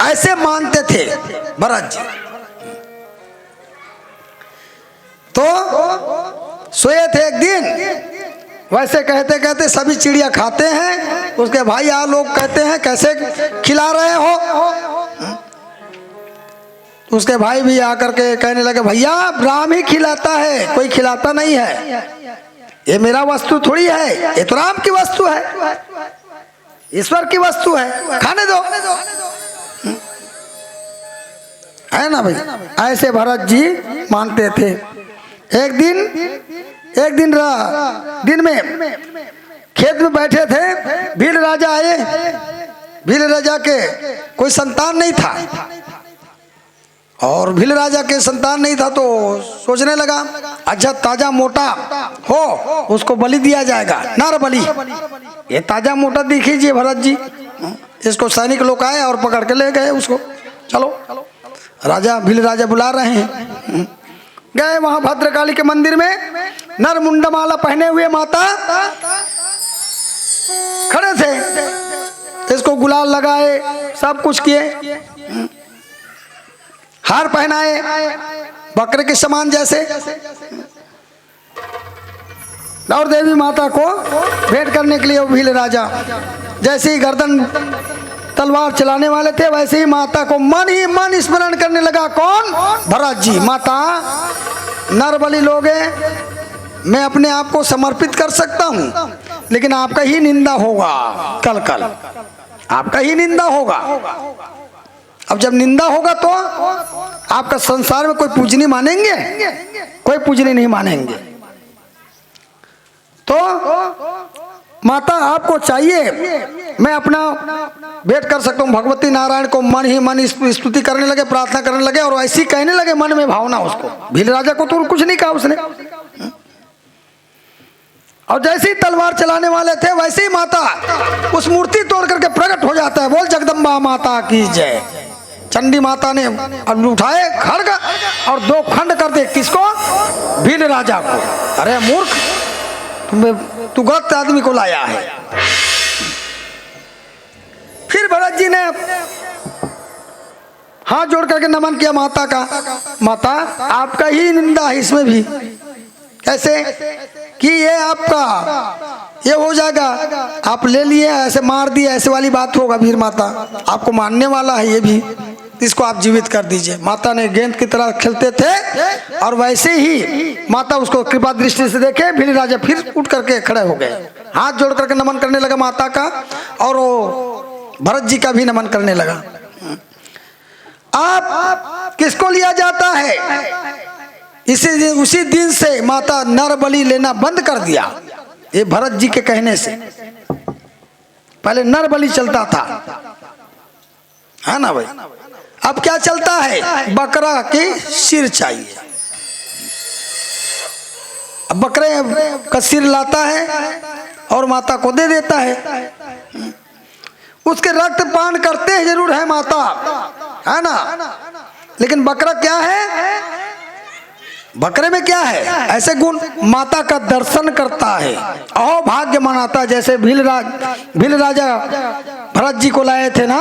ऐसे मानते थे भरत जी। तो सोए थे एक दिन, वैसे कहते कहते सभी चिड़िया खाते हैं। उसके भाई आ लोग कहते हैं कैसे खिला रहे हो। उसके भाई भी आकर के कहने लगे भैया राम ही खिलाता है, कोई खिलाता नहीं है, ये मेरा वस्तु थोड़ी है, ये तो राम की वस्तु है, ईश्वर की वस्तु है, खाने दो, है ना भाई। ऐसे भरत जी मानते थे। एक दिन में खेत में बैठे थे, भील राजा आए। भील राजा के कोई संतान नहीं था, और भील राजा के संतान नहीं था तो सोचने लगा अच्छा ताजा मोटा हो उसको बलि दिया जाएगा, नर बलि। ये ताजा मोटा देखिए भरत जी, इसको सैनिक लोग आए और पकड़ के ले गए उसको। चलो राजा, भील राजा बुला रहे हैं। गए वहां भद्रकाली के मंदिर में, नर मुंडमाला पहने हुए माता खड़े थे, इसको गुलाल लगाए, सब कुछ किए, हार पहनाए बकरे के समान जैसे, और देवी माता को भेंट करने के लिए भील राजा जैसे ही गर्दन तलवार चलाने वाले थे, वैसे ही माता को मन ही मन स्मरण करने लगा। कौन? भरत जी। माता नर बलि लोगे, मैं अपने आप को समर्पित कर सकता हूँ, लेकिन आपका ही निंदा होगा, कल आपका ही निंदा होगा। अब जब निंदा होगा तो आपका संसार में कोई पूजनी मानेंगे? कोई पूजनी नहीं मानेंगे। तो माता आपको चाहिए, मैं अपना भेंट कर सकता हूँ। भगवती नारायण को मन ही मन स्तुति करने लगे, प्रार्थना करने लगे, और ऐसी कहने लगे मन में भावना उसको। भील राजा को तो कुछ नहीं कहा उसने, और जैसे ही तलवार चलाने वाले थे वैसे ही माता उस मूर्ति तोड़ करके प्रकट हो जाता है। बोल जगदम्बा माता की जय। चंडी माता ने उठाए खड़ग और दो खंड कर दे, किसको? भील राजा को। अरे मूर्ख, तू गलत आदमी को लाया है। फिर भरत जी ने हाथ जोड़ करके नमन किया माता का। माता आपका ही निंदा है इसमें भी। कैसे कि ये आपका ये हो जाएगा, आप ले लिए ऐसे मार दिए, ऐसे वाली बात होगा। भील माता आपको मानने वाला है ये भी, इसको आप जीवित कर दीजिए। माता ने गेंद की तरह खेलते थे, और वैसे ही माता उसको कृपा दृष्टि से देखे। भील राजा फिर उठ करके खड़े हो गए, हाथ जोड़ करके नमन करने लगा माता का, और वो भरत जी का भी नमन करने लगा। आप किसको लिया जाता है? उसी दिन से माता नर बलि लेना बंद कर दिया, ये भरत जी के कहने से। पहले नर बलि चलता था, है ना भाई। अब क्या चलता है? बकरा के सिर चाहिए। अब बकरे का सिर लाता है और माता को दे देता है। उसके रक्त पान करते जरूर है माता, है ना, लेकिन बकरा क्या है? बकरे में क्या है ऐसे गुण, माता का दर्शन करता है, अहो भाग्य मनाता है। जैसे भील राजा भरत जी को लाए थे ना,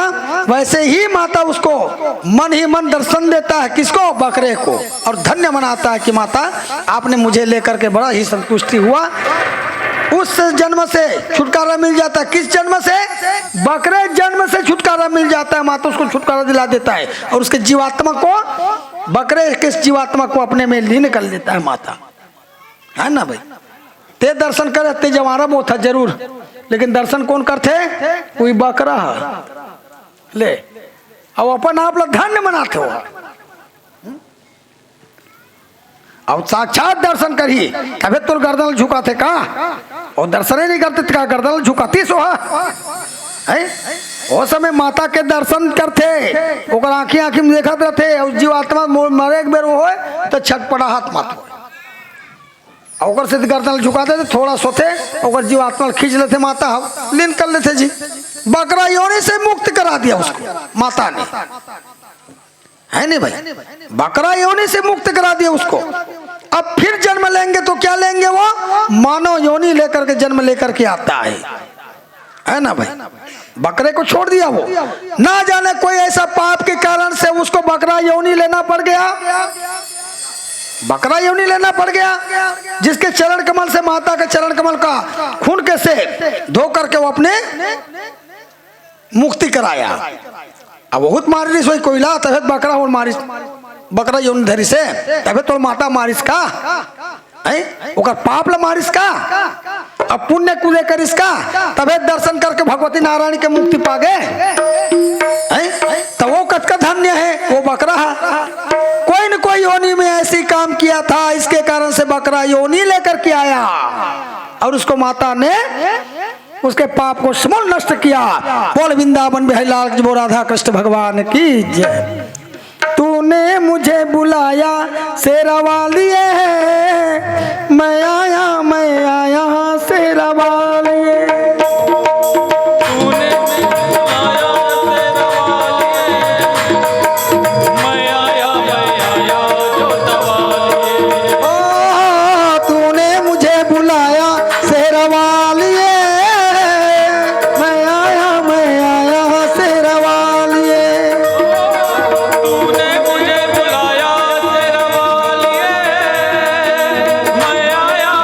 वैसे ही माता उसको मन ही मन दर्शन देता है। किसको? बकरे को। और धन्य मनाता है कि माता आपने मुझे लेकर के बड़ा ही संतुष्टि हुआ। उस जन्म से छुटकारा मिल जाता है। किस जन्म से? बकरे जन्म से छुटकारा मिल जाता है। माता उसको छुटकारा दिला देता है और उसके जीवात्मा को, बकरे के जीवात्मा को अपने में लीन कर लेता है माता, है ना भाई। ते दर्शन करे ते जवारा मोह था जरूर, लेकिन दर्शन कौन करते? कोई बकरा ले। अब अपन आप लोग धन्य मनाते हो। अब साक्षात दर्शन करी तबे तो गर्दन झुकाते का, और दर्शन ही नहीं करते का गर्दन झुकाती सो है। वो समय माता के दर्शन करते, ओकर आँखी आँखी में देखते रहते, और जीवात्मा मरे एक बेर हो तो छटपटा हाथ मात ओकर से गर्दन झुकाते थे, थोड़ा सोते ओकर जीवात्मा खींच लेते, माता लीन कर लेते जी। बकरा योनि से मुक्त करा दिया उसको माता ने, है नहीं भाई। बकरा योनि से मुक्त करा दिया उसको। अब फिर जन्म लेंगे तो क्या लेंगे? वो मानव योनि लेकर के जन्म लेकर के आता है ना भाई। बकरे को छोड़ दिया, वो ना जाने कोई ऐसा पाप के कारण से उसको बकरा योनि लेना पड़ गया, बकरा योनि लेना पड़ गया, जिसके चरण कमल से, माता के चरण कमल का खून के से धो करके वो अपने मुक्ति कराया। अब बहुत मारिस वही कोयला तबे बकरा और मारिस, बकरा योनि धरी से तबे तो माता मारिस का है, ओकर पाप ला मारिस का, अब पुण्य कुले कर इसका तबे दर्शन करके भगवती नारायण के मुक्ति पा गए। तो वो कत का धन्य है वो बकरा है। कोई न कोई योनि में ऐसी काम किया था, इसके कारण से बकरा योनि लेकर के आया और उसको माता ने उसके पाप को समूल नष्ट किया। बोल वृंदावन बिहारी लाल की, राधा कृष्ण भगवान की जय। तूने मुझे बुलाया शेरा वालिए, मैं आया शेरा वालिए। तूने बुलाया शेरा वालिए, मैं आया जोता वालिए। ओ तूने मुझे बुलाया शेरा वालिए, मैं आया शेरा वालिए। तूने मुझे बुलाया शेरा वालिए, मैं आया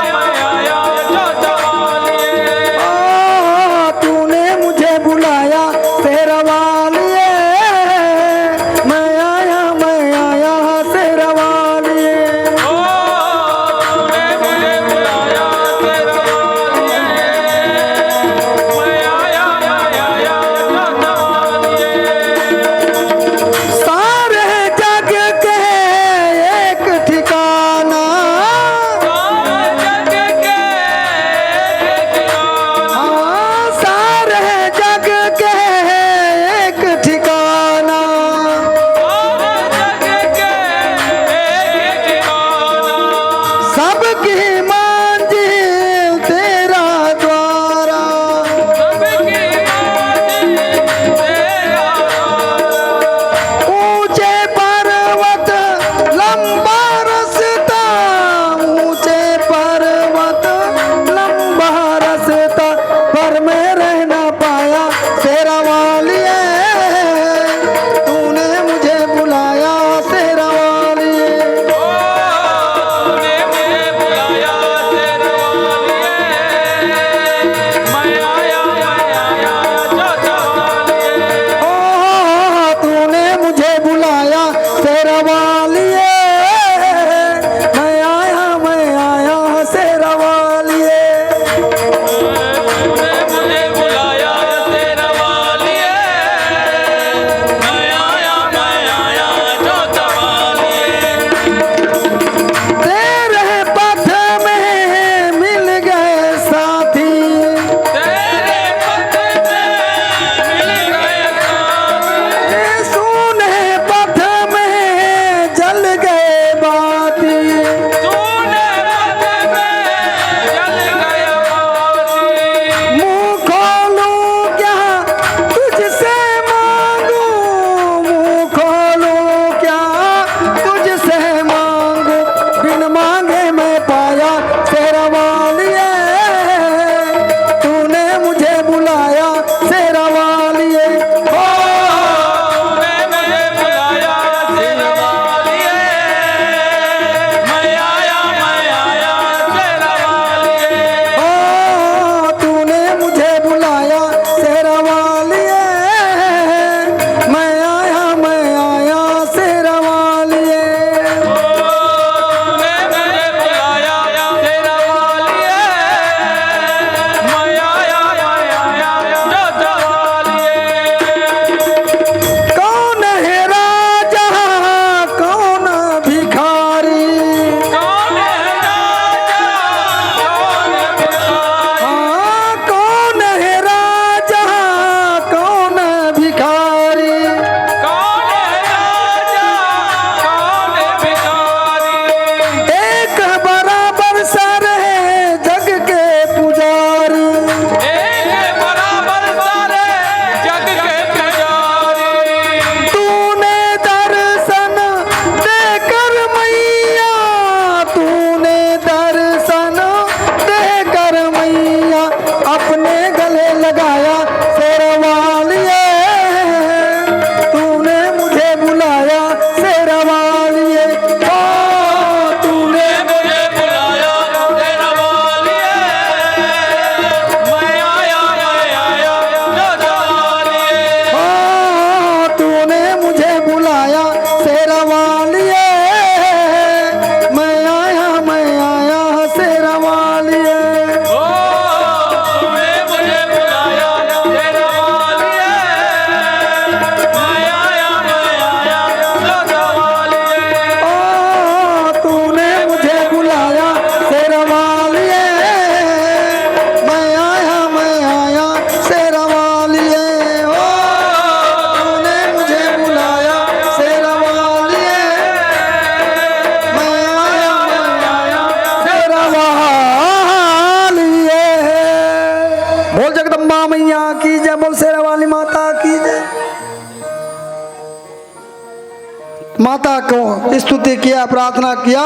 माता को स्तुति किया, प्रार्थना किया।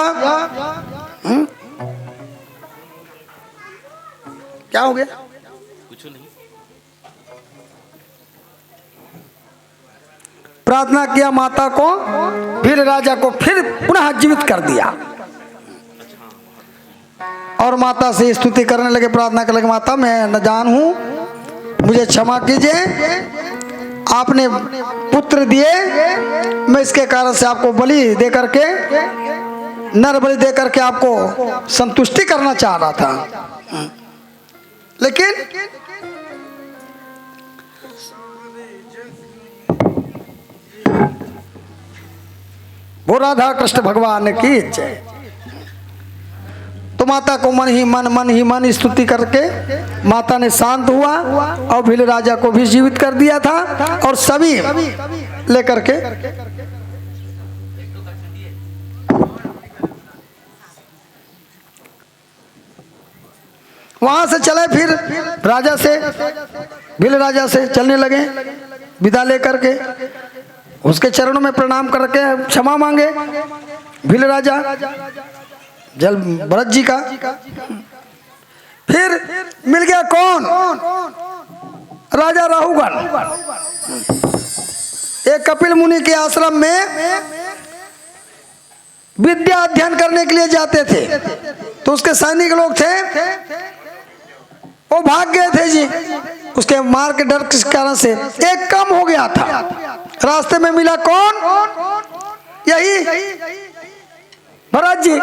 क्या हो गया? कुछ नहीं। प्रार्थना किया माता को, फिर राजा को फिर पुनः जीवित कर दिया और माता से स्तुति करने लगे, प्रार्थना करने लगे, माता मैं नजान हूँ, मुझे क्षमा कीजिए, आपने पुत्र दिए, मैं इसके कारण से आपको बलि दे करके, नर बलि दे करके आपको संतुष्टि करना चाह रहा था, लेकिन वो राधा कृष्ण भगवान की इच्छा। तो माता को मन ही मन स्तुति करके माता ने शांत हुआ और भील राजा को भी जीवित कर दिया था और सभी लेकर के वहां से चले, फिर राजा से, भील राजा से चलने लगे, विदा लेकर के उसके चरणों में प्रणाम करके क्षमा मांगे भील राजा जल भरत जी का। फिर मिल गया कौन? राजा राहुगण। एक कपिल मुनि के आश्रम में विद्या अध्ययन करने के लिए जाते थे, तो उसके सैनिक लोग थे, वो भाग गए थे जी, उसके मार के डर किस कारण से। एक कम हो गया था, रास्ते में मिला कौन? यही भरत जी।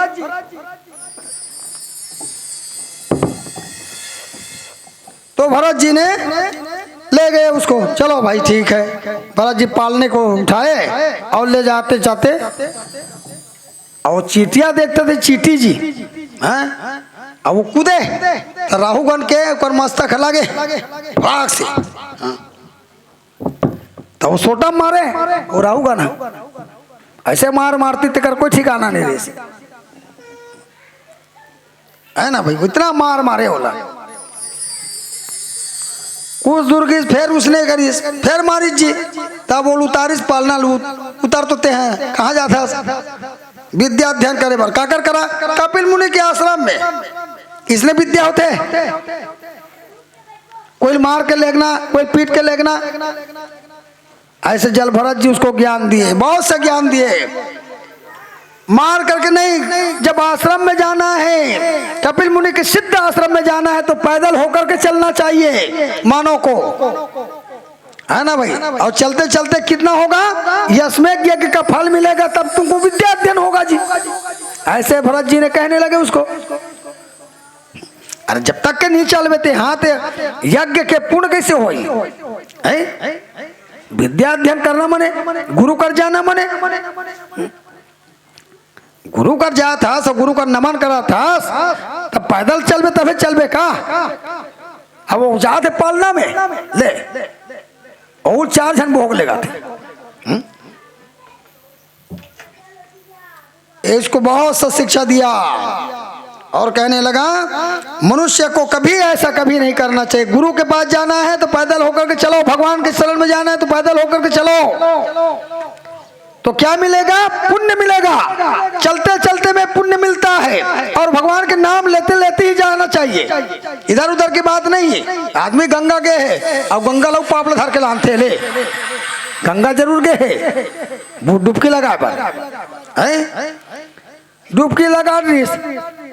तो भरत जी ने ले गए उसको, चलो भाई ठीक है। भरत जी पालने को उठाए और ले जाते जाते, और चीटियां देखते थे, चीटी जी हैं, अब वो कूदे तो राहुगण के ऊपर मस्तक लगे भाग से, तो वो सोटा मारे, वो राहुगण ऐसे मार मारती तेकर कोई ठिकाना नहीं रहे है ना भाई, इतना मार मारे होला। कुछ दूर की फिर उसने करी, फिर मारी जी, तब बोल उतारिस पालना लू, उतर तो ते हैं, कहाँ जाता? विद्या अध्ययन करे बार काकर करा? कपिल मुनि के आश्रम में। इसने विद्या होते, कोई मार के लेगना, कोई पीट के लेगना, ऐसे जल भरत जी उसको ज्ञान दिए, बहुत सा ज्ञान दिए, मार करके नहीं। जब आश्रम में जाना है, कपिल मुनि के सिद्ध आश्रम में जाना है, तो पैदल होकर के चलना चाहिए मानव को, है ना भाई। और चलते चलते कितना होगा? यस्मेक यज्ञ का फल मिलेगा, तब तुमको विद्या अध्ययन होगा जी। ऐसे भरत जी ने कहने लगे उसको। अरे जब तक के नहीं चल बेते हाथ, यज्ञ के पुण्य कैसे होई? विद्या अध्ययन करना मने गुरु कर जाना, मने गुरु कर जा था, सब गुरु का नमन करा था, तब पैदल चलबे तबे चलबे का। अब वो जाते पालना में ले और 4 जन भोग लेगा थे। इसको बहुत सा शिक्षा दिया और कहने लगा मनुष्य को कभी ऐसा कभी नहीं करना चाहिए। गुरु के पास जाना है तो पैदल होकर के चलो, भगवान के शरण में जाना है तो पैदल होकर के चलो, तो क्या मिलेगा? पुण्य मिलेगा। चलते चलते में पुण्य मिलता है, और भगवान के नाम लेते लेते ही जाना चाहिए, इधर उधर की बात नहीं है। आदमी गंगा गए है, अब गंगा लोग पापड़ धर के लानते ले, गंगा जरूर गए है, डुबकी लगा पर डुबकी लगा रही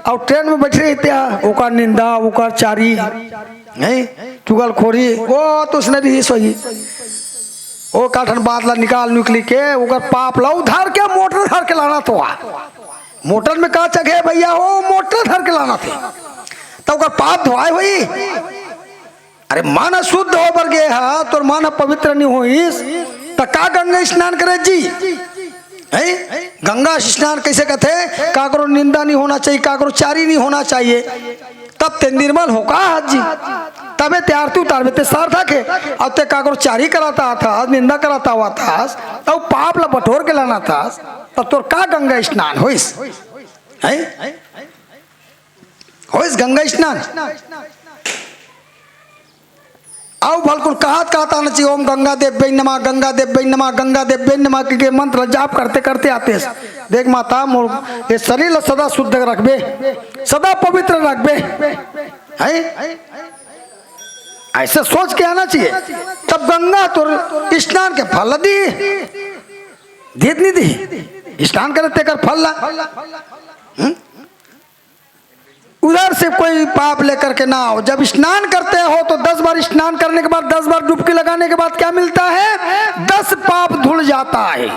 और ट्रेन में बैठ रही थे, ओकर निंदा, ओकर चारी, चुगलखोरी, वो तो उसने भी सोई, ओ काठन बादला निकाल निकली के ओकर पाप लो धर के मोटर धर के लाना तो मोटर में का चगे भैया हो, मोटर धर के लाना थे, तो ओकर पाप धोआए हुई। अरे मन शुद्ध हो बर गए हा, तो मन पवित्र नहीं होइस तो का गंगा स्नान करे जी? है गंगा स्नान कैसे कहते? काकरो निंदा नहीं होना चाहिए, काकरो चारी नहीं होना चाहिए, तब ते निर्मल होगा हाथ जी, तबे ते आरती उतारबे ते सार्थक है। और ते काकरो चारी कराता था, निंदा कराता हुआ था, तब पाप ला बटोर के लाना था, तब तोर का गंगा स्नान होइस? है होइस गंगा स्नान? आओ भलकुल कहत आना चाहिए, ओम गंगा देव नमः, गंगा देव नमः, गंगा देव नमः के मंत्र जाप करते करते आते। देख माता मोर ये शरीर सदा शुद्ध रखबे, सदा पवित्र रखबे, है ऐसे सोच के आना चाहिए। तब गंगा तो स्नान के फल दी, देत नहीं दी, स्नान करते कर फल ला। उधर से कोई पाप लेकर के ना आओ। जब स्नान करते हो तो 10 बार स्नान करने के बाद 10 बार डुबकी लगाने के बाद क्या मिलता है? 10 पाप धुल जाता है।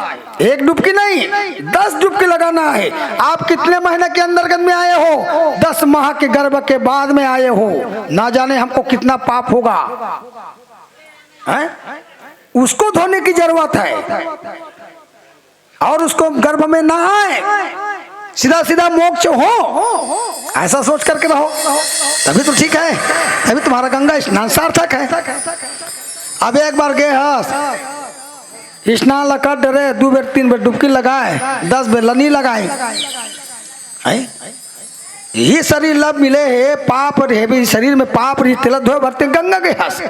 एक डुबकी नहीं, 10 डुबकी लगाना है। आप कितने महीने के अंतर्गत में आए हो? 10 माह के गर्भ के बाद में आए हो। ना जाने हमको कितना पाप होगा, है? उसको धोने की जरूरत है और उसको गर्भ में ना आए, सीधा सीधा मोक्ष हो, ऐसा सोच करके रहो, तभी तो ठीक है, तभी तुम्हारा गंगा स्नान सार्थक है। अब एक बार गए हस स्नान लगा डरे, 2 बेर 3 बेर डुबकी लगाए, 10 बेर लनी लगाए, ये शरीर लब मिले है पाप रे, शरीर में पाप रही तिलक धोए भरते गंगा के हस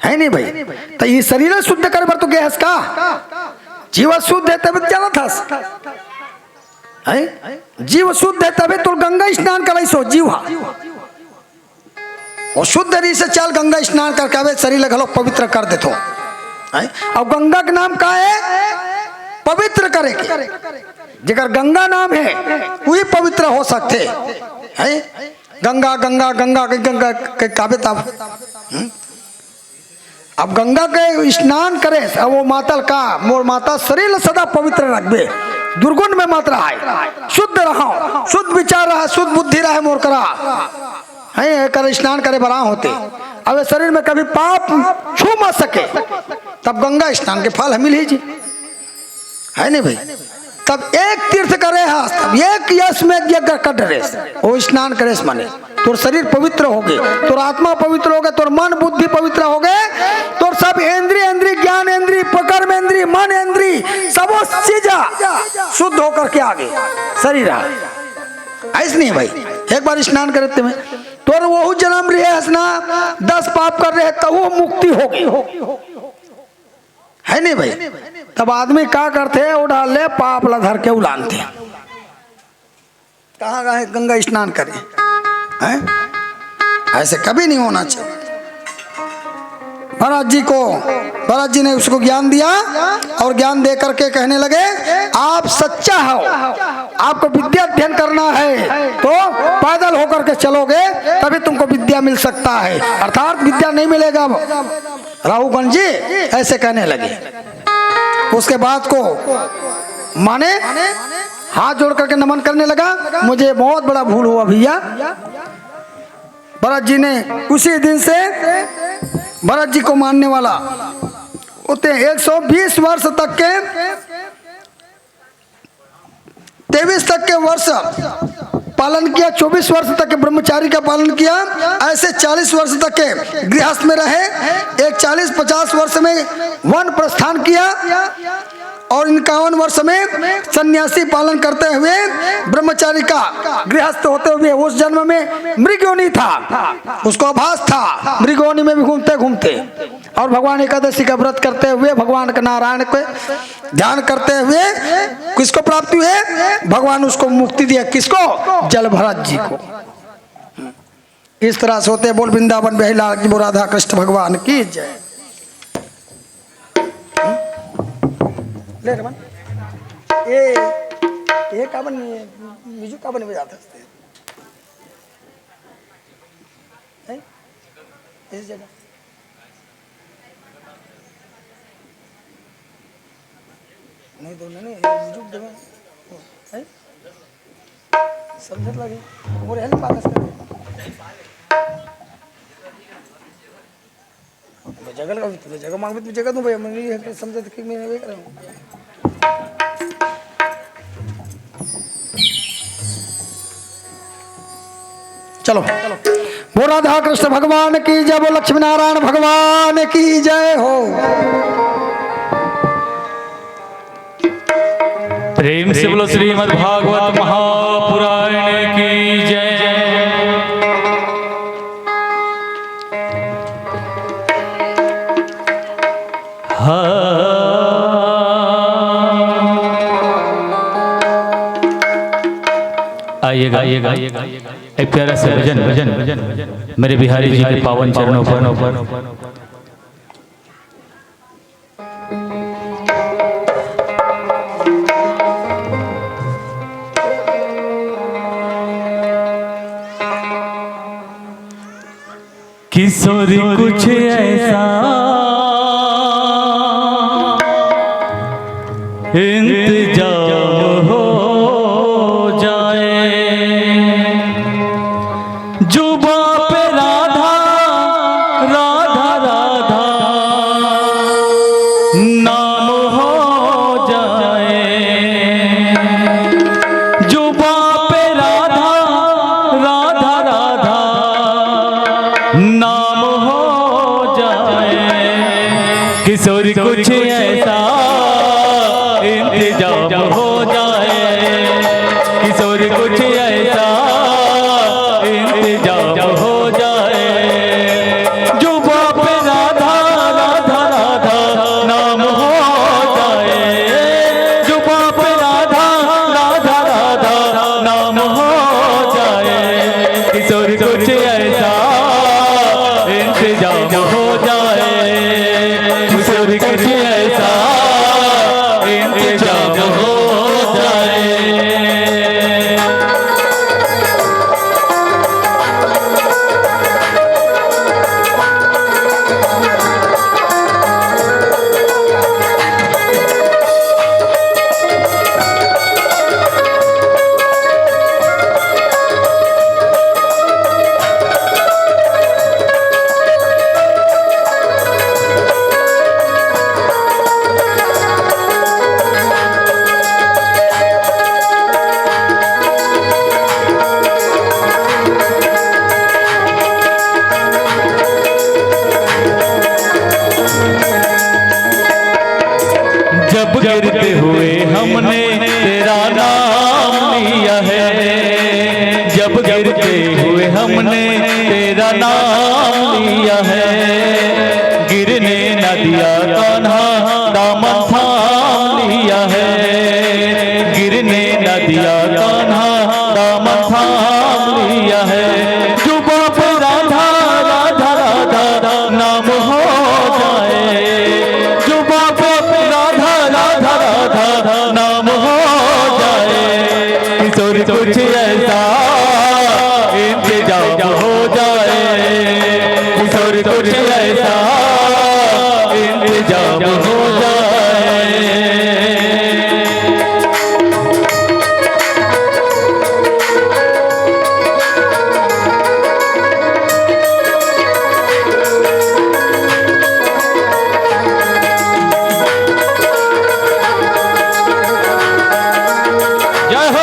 है नहीं भाई। तो ये शरीर शुद्ध करे भर तो गए हस का जीव शुद्ध है तभी चला था, जीव शुद्ध है तभी तो गंगा स्नान कर सो जीव और शुद्ध री से चल गंगा स्नान करके आवे शरीर लगलो पवित्र कर देतो। और गंगा का नाम का है पवित्र करे के, जेकर गंगा नाम है वही पवित्र हो सकते है। गंगा गंगा गंगा गंगा के काबे तब अब गंगा के स्नान करे अब वो मातल का मोर माता शरीर सदा पवित्र रखबे, दुर्गुण में मत रहा, शुद्ध रहो, शुद्ध विचार रहा, शुद्ध बुद्धि रहे मोर करा है कर स्नान करे बरा होते। अब शरीर में कभी पाप छू मत सके, तब गंगा स्नान के फल मिल ही जी, है नहीं भाई। तब एक तीर्थ करे हस, तब एक यश में यज्ञ कर डरे वो स्नान करे माने तोर शरीर पवित्र हो गए, तोर आत्मा पवित्र हो गए, तोर मन बुद्धि पवित्र हो गए, तोर सब इंद्रिय इंद्रिय ज्ञान इंद्रिय पकर्म इंद्रिय मन इंद्रिय सब चीज शुद्ध होकर के आगे शरीर ऐसे नहीं भाई। एक बार स्नान करते में तोर वो जन्म रहे हसना 10 पाप कर रहे तब वो मुक्ति होगी, है नहीं भाई। तब आदमी क्या करते उड़ा ले पाप ला धर के उलानते, कहाँ गए गंगा स्नान करें, हैं? ऐसे कभी नहीं होना चाहिए। महाराज जी ने उसको ज्ञान दिया और ज्ञान दे करके कहने लगे आप सच्चा हो, आपको विद्या अध्ययन करना है तो पैदल होकर के चलोगे तभी तुमको विद्या मिल सकता है, अर्थात विद्या नहीं मिलेगा राहुगण जी ऐसे कहने लगे। उसके बाद को माने हाथ जोड़ करके नमन करने लगा, मुझे बहुत बड़ा भूल हुआ भैया। भरत जी ने उसी दिन से भरत जी को मानने वाला होते 120 वर्ष तक के 23 तक के वर्ष पालन किया, 24 वर्ष तक के ब्रह्मचारी का पालन किया, ऐसे 40 वर्ष तक के गृहस्थ में रहे, एक 40-50 वर्ष में वन प्रस्थान किया और 51 वर्ष में सन्यासी पालन करते हुए ब्रह्मचारी का गृहस्थ होते हुए उस जन्म में मृगयोनि था, उसको आभास था मृगयोनि में भी घूमते घूमते और भगवान एकादशी का व्रत करते हुए भगवान के नारायण को ध्यान करते हुए किसको प्राप्ति हुए, भगवान उसको मुक्ति दिया, किसको, जल भरत जी को। इस तरह से होते बोल वृंदावन बिहारी की राधा कृष्ण भगवान की जय। ले रमन ये काबन म्यूजिक काबन में जाता है इस जगह नहीं तो नहीं म्यूजिक जगह है समझत लगे और हेल्प पास कर जगह का भी जगह मांग भी जगह दूं भैया मैं समझत कि मैं वे कर रहा हूं। चलो वो राधा कृष्ण भगवान की जय, वो लक्ष्मी नारायण भगवान की जय हो। प्रेम से बोलो श्रीमद् भागवत महापुराण की जय। आइएगा आइएगा एक प्यारा सा भजन भजन भजन मेरे बिहारी जी के पावन चरणों पर। किशोरी कुछ ऐसा इंतजाम हो जाए, जुबा पे राधा राधा राधा नाम हो जाए, जुबा पे राधा राधा राधा नाम हो जाए। किशोरी कुछ ऐसा इंतजाम हो जाए, किशोरी कुछ ऐसा इंतजाम हो जाए, जुबा पे राधा राधा राधा नाम हो जाए, जुबा पे राधा राधा राधा नाम हो जाए। किशोरी कुछ ऐसा इंतजाम हो जाए, किशोरी कुछ ऐसा इंतजाम हो जाए। जब गिरते हुए हमने तेरा नाम लिया है, जब गिरते हुए हमने तेरा नाम लिया है, गिरने न दिया कान्हा दामन थाम लिया है, गिरने न दिया कान्हा दामन थाम लिया है, जुबा पे राधा राधा राधा नाम हो जाए, जुबा पे राधा राधा राधा नाम हो जाए। किशोरी कुछ ऐसा इंतजाम हो जाए, किशोरी कुछ ऐसा इंतजाम हो जाए। जय हो।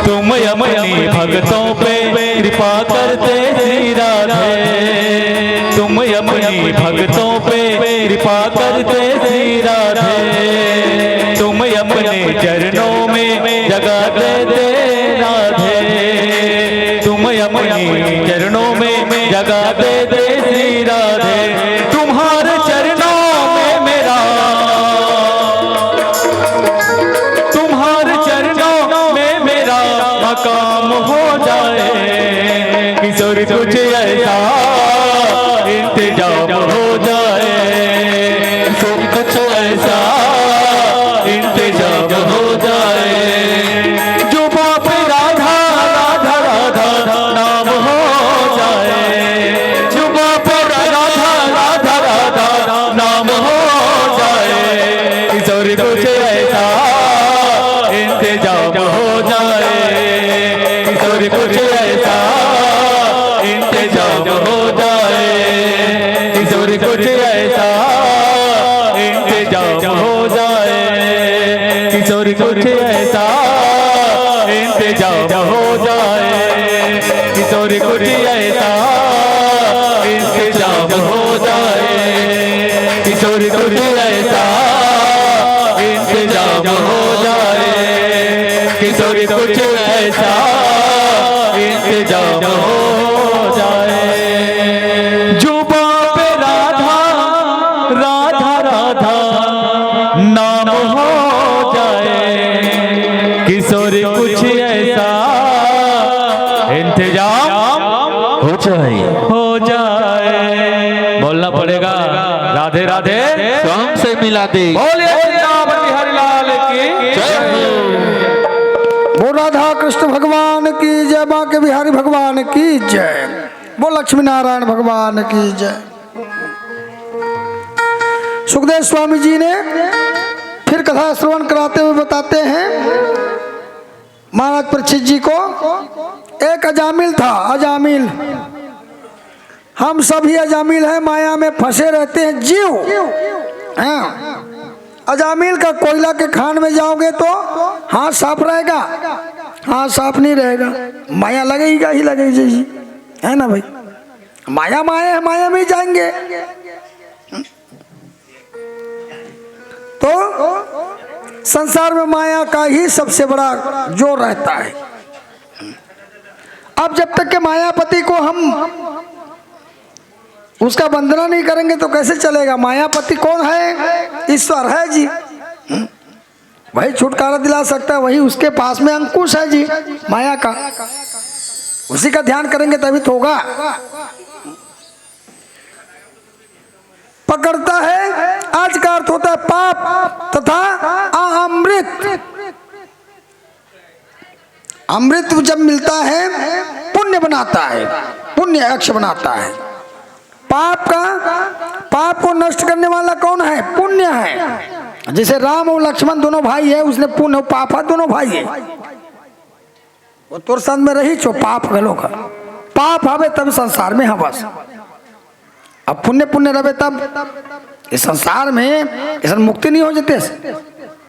तुम अपनी भक्तों पे कृपा करते श्री राधे, तुम अपनी भक्तों पे कृपा करते श्री राधे, तुम अपने चरणों में जगा देते राधे, तुम अपनी चरणों में जगा देते श्री राधे, तुम्हारे चरणों में मेरा, तुम्हारे चरणों में मेरा मकाम हो जाए। किशोरी कुछ ऐसा इंतजाम हो जाए, कुछ ऐसा इंतजाम हो जाए, जुबा पे राधा राधा राधा नाम हो जाए, जुबा पे राधा किशोरी कुछ ऐसा इंतजाम हो जाए, किशोरी कुछ ऐसा इंतजाम हो जाए, किशोरी कुछ ऐसा इंतजाम हो जाए, किशोरी कुछ ऐसा इंतजाम हो जाए। जुबां पे राधा राधा राधा नाम हो जाए, किशोरी कुछ ऐसा इंतजाम हो जाए। बोलना पड़ेगा राधे राधे स्वयं से मिला दे। बोलिए वृंदावन बिहारी लाल की जय हो। वो राधा कृष्ण भगवान की जय, बांके बिहारी भगवान की जय, वो लक्ष्मी नारायण भगवान की जय। सुखदेव स्वामी जी ने फिर कथा श्रवण कराते हुए बताते हैं, महाराज परीक्षित जी को एक अजामिल था। अजामिल, हम सभी अजामिल हैं, माया में फंसे रहते हैं जीव। हाँ, अजामिल का कोयला के खान में जाओगे तो हाथ साफ रहेगा, हाथ साफ नहीं रहेगा, माया लगेगा ही लगेगी जी, है ना भाई। माया माया है, माया में ही जाएंगे। तो संसार में माया का ही सबसे बड़ा जोर रहता है। अब जब तक के मायापति को हम उसका वंदना नहीं करेंगे तो कैसे चलेगा। मायापति कौन है? ईश्वर है जी, वही छुटकारा दिला सकता है, वही उसके पास में अंकुश है जी माया का, उसी का ध्यान करेंगे तभी तो होगा। पकड़ता है, आज का अर्थ होता है पाप तथा अमृत। अमृत जब मिलता है पुण्य बनाता है, पुण्य अक्ष बनाता है। पाप को नष्ट करने वाला कौन है? पुण्य है। जैसे राम और लक्ष्मण दोनों भाई है, उसने पुण्य और पाप है, दोनों भाई है। वो तोर संग में रही छो पाप गलो का, पाप हवे तब संसार में है बस। अब पुण्य पुण्य रहे तब इस संसार में इस मुक्ति नहीं हो जाते।